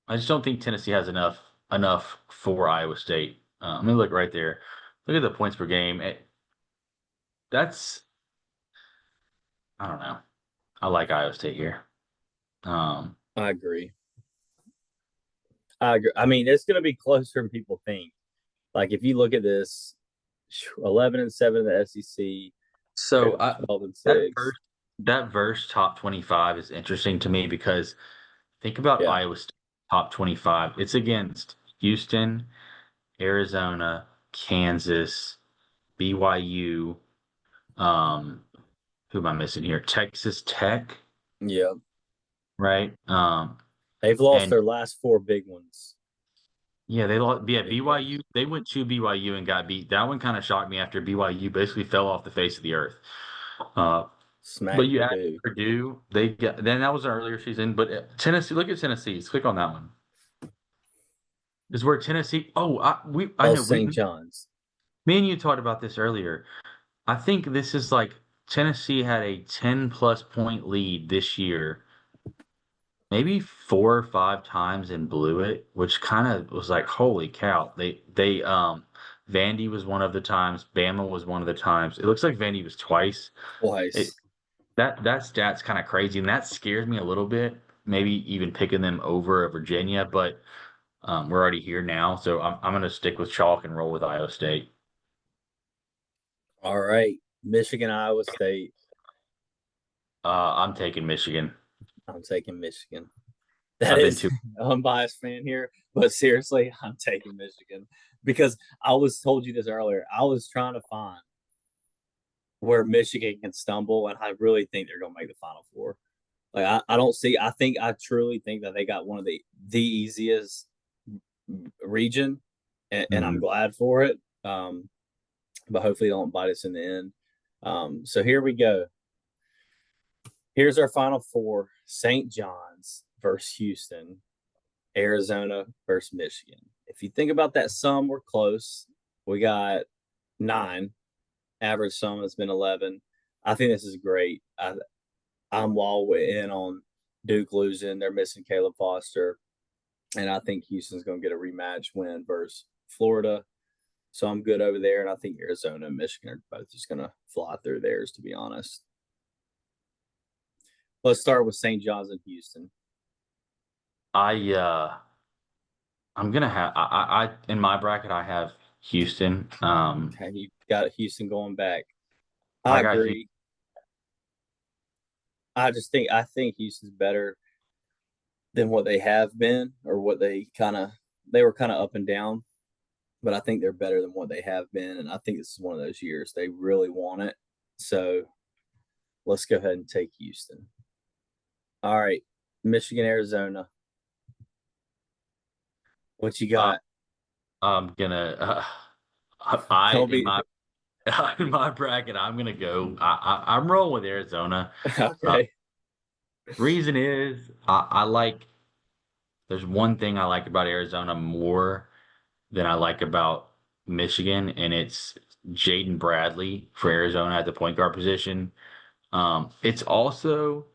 I just don't think Tennessee has enough for Iowa State. Let me look right there. Look at the points per game. That's I don't know. I like Iowa State here. Um, I agree. I agree. I mean, it's going to be closer than people think. Like, if you look at this, 11-7 in the SEC, so 12 and that 6. verse top 25 is interesting to me because think about Yeah. Iowa State top 25. It's against Houston, Arizona, Kansas, BYU. Um, who am I missing here? Texas Tech, Yeah. right? They've lost And their last four big ones. yeah, they lost. Yeah, Big games. BYU. They went to BYU and got beat. That one kind of shocked me after BYU basically fell off the face of the earth. Uh, but Smack you add Purdue. Purdue, they get then that was an earlier season. But Tennessee, look at Tennessee. Let's click on that one. Is where Tennessee. Oh, I Oh, know. St. John's. Me and you talked about this earlier. I think this is like Tennessee had a 10+ point lead this year, maybe 4 or 5 times and blew it, which kind of was like, holy cow. Vandy was one of the times, Bama was one of the times. It looks like Vandy was twice. It Twice. that stat's kind of crazy, and that scares me a little bit. Maybe even picking them over Virginia, but we're already here now, so I'm gonna stick with chalk and roll with Iowa State. All right. Michigan, Iowa State. I'm taking Michigan. I'm taking Michigan. That I've been is too. unbiased fan here, but seriously, I'm taking Michigan because I was told you this earlier. I was trying to find where Michigan can stumble, and I really think they're going to make the Final Four. Like I don't see. I truly think that they got one of the easiest region, and I'm Mhm. glad for it. But hopefully, they don't bite us in the end. So here we go. Here's our Final Four: St. John's versus Houston, Arizona versus Michigan. If you think about that sum, we're close. We got 9. Average sum has been 11. I think this is great. I'm all in on Duke losing. They're missing Caleb Foster. And I think Houston's going to get a rematch win versus Florida. So I'm good over there. And I think Arizona and Michigan are both just going to fly through theirs, to be honest. Let's start with St. John's and Houston. I I'm gonna have I in my bracket I have Houston. Okay, you got Houston going back. I I got Houston. agree. I think Houston's better than what they have been or what they were kind of up and down, but I think they're better than what they have been, and I think this is one of those years they really want it. So let's go ahead and take Houston. All right, Michigan, Arizona. What you Uh, got? I'm gonna I Don't in be my in my bracket I'm gonna go. I'm rolling with Arizona. Uh, okay. reason is I like. There's one thing I like about Arizona more than I like about Michigan, and it's Jaden Bradley for Arizona at the point guard position. It's also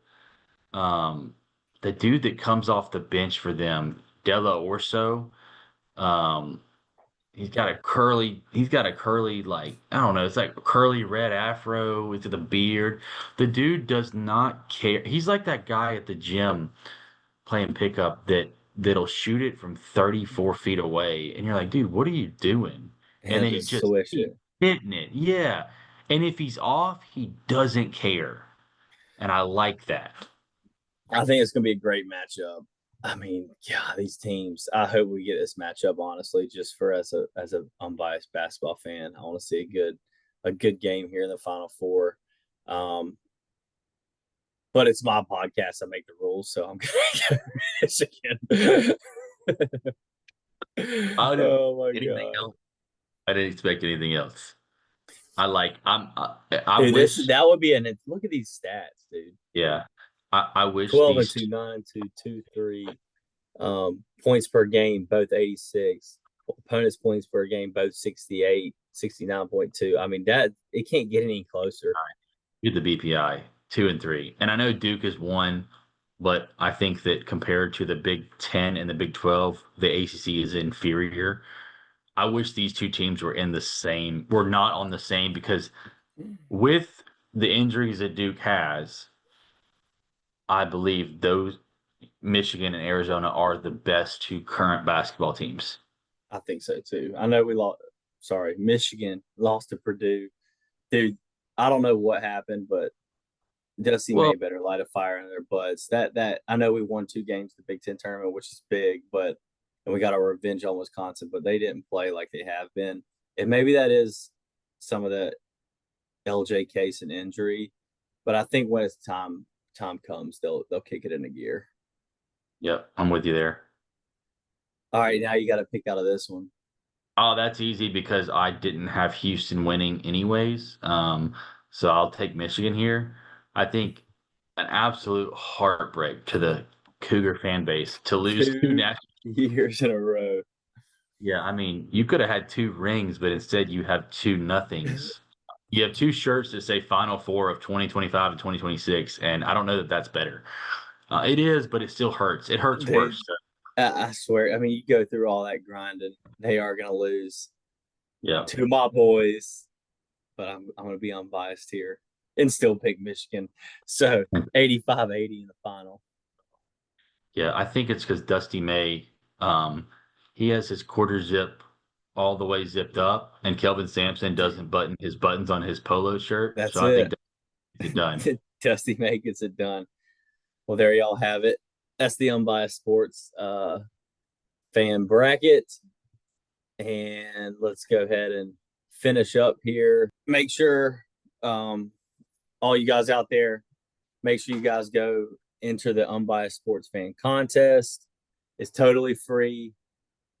um, the dude that comes off the bench for them, Della Orso. Um, he's got a curly, like, I don't know, it's like a curly red afro with the beard. The dude does not care. He's like that guy at the gym playing pickup that'll shoot it from 34 feet away, and you're like, dude, what are you doing? And He'll then he just just swish keeps it. hitting it. Yeah. And if he's off, he doesn't care. And I like that. I think it's going to be a great matchup. I mean, yeah, these teams. I hope we get this matchup. Honestly, just for as a unbiased basketball fan, I want to see a good game here in the Final Four. Um, but it's my podcast. I make the rules, so I'm going to Michigan. I didn't Oh my anything god, else. I didn't expect anything else. I dude! This wish, that would be an look at these stats, dude. yeah. I wish 12 and these 2, 9 and 2, 2, 3. Points per game, both 86. Opponents' points per game, both 68, 69.2. I mean, that it can't get any closer. do the BPI 2 and 3. And I know Duke is one, but I think that compared to the Big Ten and the Big 12, the ACC is inferior. I wish these two teams were not on the same, because with the injuries that Duke has, I believe those Michigan and Arizona are the best two current basketball teams. I think so too. I know we lost. Sorry, Michigan lost to Purdue. Dude, I don't know what happened, but Dusty Well, May better light a fire in their butts. That I know we won 2 games in the Big Ten tournament, which is big, but and we got our revenge on Wisconsin, but they didn't play like they have been. And maybe that is some of the LJ case and injury, but I think when it's time comes, they'll kick it into gear. yep, I'm with you there. All right, now you got to pick out of this one. Oh, that's easy because I didn't have Houston winning anyways. So I'll take Michigan here. I think an absolute heartbreak to the Cougar fan base to lose two Two national. years in a row. Yeah, I mean, you could have had two rings, but instead you have two nothings. You have two shirts that say Final Four of 2025 and 2026, and I don't know that that's better. It is, but it still hurts. It hurts Dude, worse. I swear. I mean, you go through all that grinding, they are going to lose Yeah. to my boys, but I'm going to be unbiased here and still pick Michigan. So 85-80 in the final. Yeah, I think it's because Dusty May, he has his quarter zip all the way zipped up, and Kelvin Sampson doesn't button his buttons on his polo shirt. That's So I think it. Dusty it done. Dusty May gets it done. Well, there y'all have it. That's the unbiased sports fan bracket. And let's go ahead and finish up here. Make sure all you guys out there, make sure you guys go enter the unbiased sports fan contest. It's totally free.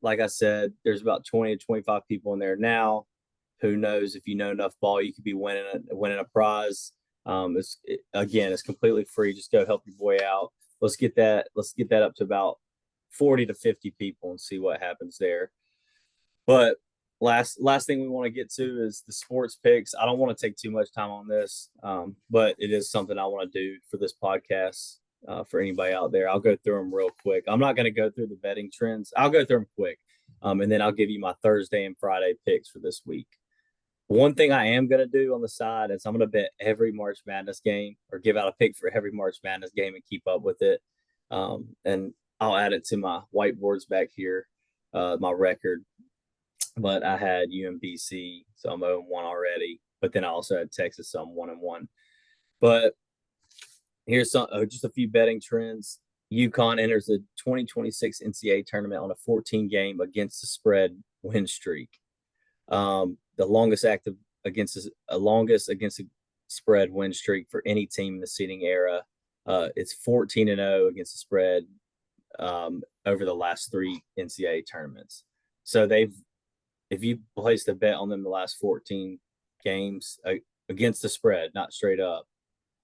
Like I said, there's about 20 to 25 people in there now. Who knows, if you know enough ball, you could be winning a prize. It's completely free. Just go help your boy out. Let's get that up to about 40 to 50 people and see what happens there. But last thing we want to get to is the sports picks. I don't want to take too much time on this, but it is something I want to do for this podcast. For anybody out there, I'll go through them real quick. I'm not going to go through the betting trends. I'll go through them quick, and then I'll give you my Thursday and Friday picks for this week. One thing I am going to do on the side is I'm going to bet every March Madness game or give out a pick for every March Madness game and keep up with it. And I'll add it to my whiteboards back here, my record. But I had UMBC, so I'm 0-1 already. But then I also had Texas, so I'm 1-1. But here's just a few betting trends. UConn enters the 2026 NCAA tournament on a 14 game against the spread win streak. The longest against the spread win streak for any team in the seeding era. It's 14-0 against the spread over the last 3 NCAA tournaments. So if you placed a bet on them the last 14 games against the spread, not straight up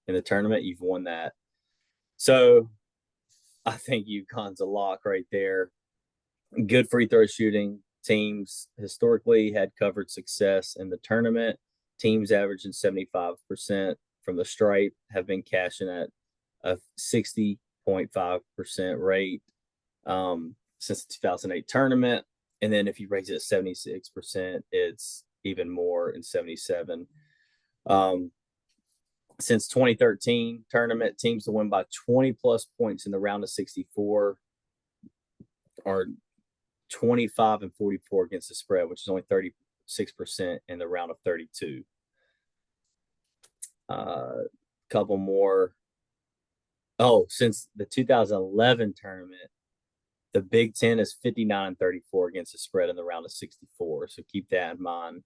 in the tournament, you've won that. So I think UConn's a lock right there. Good free throw shooting. teams historically had covered success in the tournament. Teams averaging 75% from the stripe have been cashing at a 60.5% rate since the 2008 tournament. And then if you raise it at 76%, it's even more in 77. Since 2013 tournament, teams to win by 20 plus points in the round of 64 are 25 and 44 against the spread, which is only 36% in the round of 32. Couple more. Oh, since the 2011 tournament, the Big Ten is 59 and 34 against the spread in the round of 64. So keep that in mind.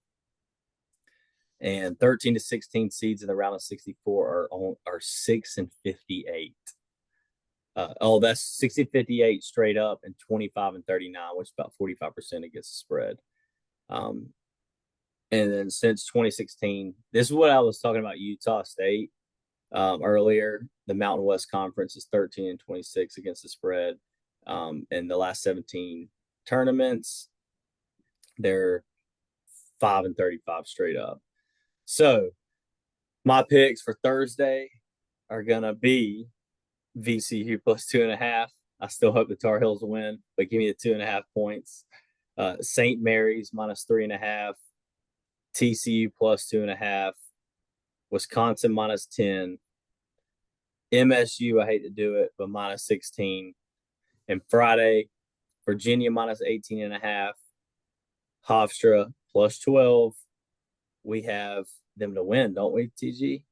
And 13 to 16 seeds in the round of 64 are 6 and 58. That's 60 58 straight up and 25 and 39, which is about 45% against the spread. And then since 2016, this is what I was talking about Utah State earlier. The Mountain West Conference is 13 and 26 against the spread. In the last 17 tournaments, they're 5 and 35 straight up. So my picks for Thursday are gonna be VCU plus 2.5. I still hope the Tar Heels win, but give me the 2.5 points. St. Mary's minus 3.5. TCU plus 2.5. Wisconsin minus 10. MSU, I hate to do it, but minus 16. And Friday, Virginia minus 18.5. Hofstra plus 12. We have them to win, don't we, TG?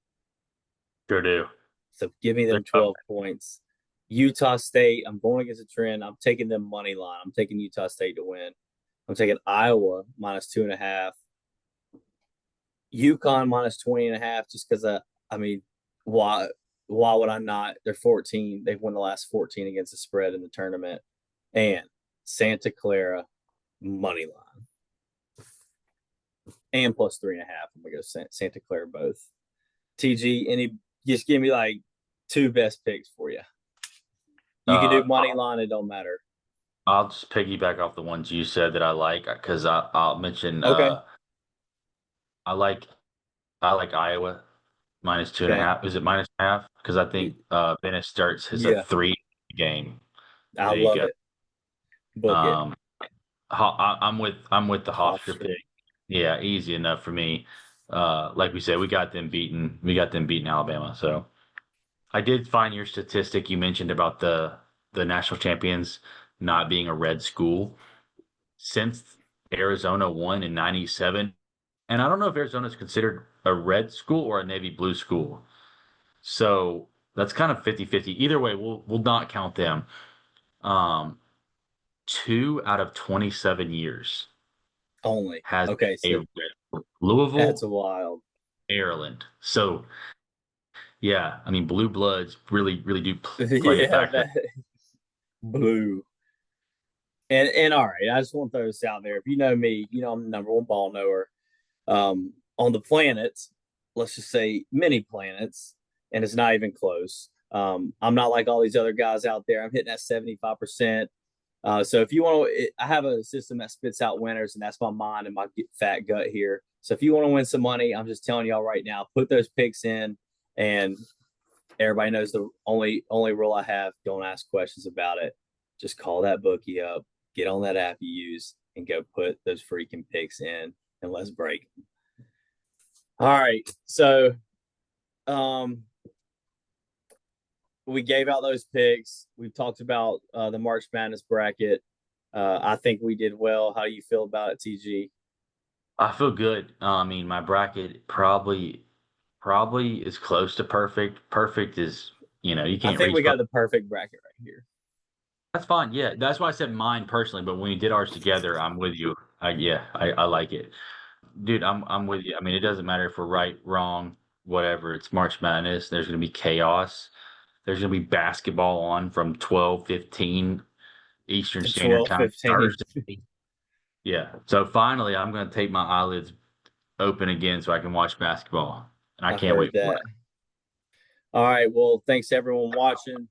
Sure do. So give me them 12 points. Utah State, I'm going against the trend. I'm taking them money line. I'm taking Utah State to win. I'm taking Iowa minus 2.5. UConn minus 20.5, just because why would I not? They're 14. They've won the last 14 against the spread in the tournament. And Santa Clara money line. And plus 3.5. I'm gonna go Santa Clara both. TG, just give me like two best picks for you. You can do money line, it don't matter. I'll just piggyback off the ones you said that I like because I'll mention Okay. I like Iowa minus 2.5. Is it minus half? Because I think Bennett starts his a 3 game. I there you love go. it. Book it. I'm with the Hofstra pick. Hofstra. Yeah, easy enough for me. Like we said, we got them beaten. We got them beating Alabama. So I did find your statistic you mentioned about the national champions not being a red school since Arizona won in '97. And I don't know if Arizona is considered a red school or a navy blue school. So that's kind of 50-50. Either way, we'll not count them. 2 out of 27 years Only. has Okay, a so red. that's Louisville, wild. Maryland. So yeah, I mean blue bloods really do play a Yeah, factor. that blue. And all right, I just want to throw this out there. If you know me, you know I'm the number one ball knower. On the planets, let's just say many planets, and it's not even close. I'm not like all these other guys out there. I'm hitting that 75%. So if you want to, I have a system that spits out winners, and that's my mind and my fat gut here. So if you want to win some money, I'm just telling y'all right now, put those picks in, and everybody knows the only rule I have: don't ask questions about it. Just call that bookie up, get on that app you use, and go put those freaking picks in, and let's break them. All right, so we gave out those picks. We've talked about the March Madness bracket. I think we did well. How do you feel about it, TG? I feel good. I mean, my bracket probably is close to perfect. Perfect is, you I can't think reach we got perfect. the perfect bracket right here. That's fine. Yeah, that's why I said mine personally. But when we did ours together, I'm with you. I like it, dude. I'm with you. I mean, it doesn't matter if we're right, wrong, whatever. It's March Madness. There's gonna be chaos. There's gonna be basketball on from 12:15 Eastern Standard Time 12-15. Thursday. Yeah. So finally, I'm gonna take my eyelids open again so I can watch basketball, and I I can't heard wait for that. it. All right. Well, thanks everyone watching.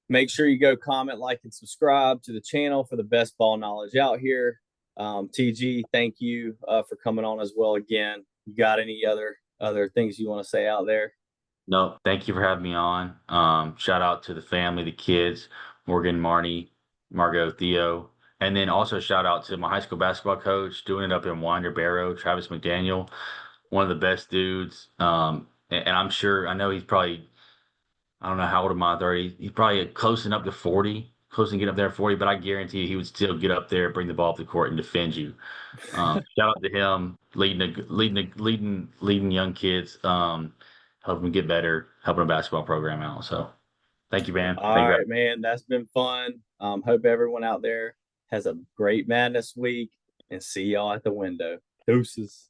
Make sure you go comment, like, and subscribe to the channel for the best ball knowledge out here. TG, thank you for coming on as well again. You got any other things you want to say out there? No, thank you for having me on. Shout out to the family, the kids, Morgan, Marnie, Margot, Theo, and then also shout out to my high school basketball coach doing it up in Winder Barrow, Travis McDaniel, one of the best dudes. And I'm sure I know he's probably I don't know how old am I, 30? He's probably close enough to 40, close to get up there at 40, but I guarantee you he would still get up there, bring the ball up the court, and defend you. Shout out to him, leading young kids, helping them get better, helping a basketball program out. So thank you, man. All Thank you. right, man. That's been fun. Hope everyone out there has a great Madness week and see y'all at the window. Deuces.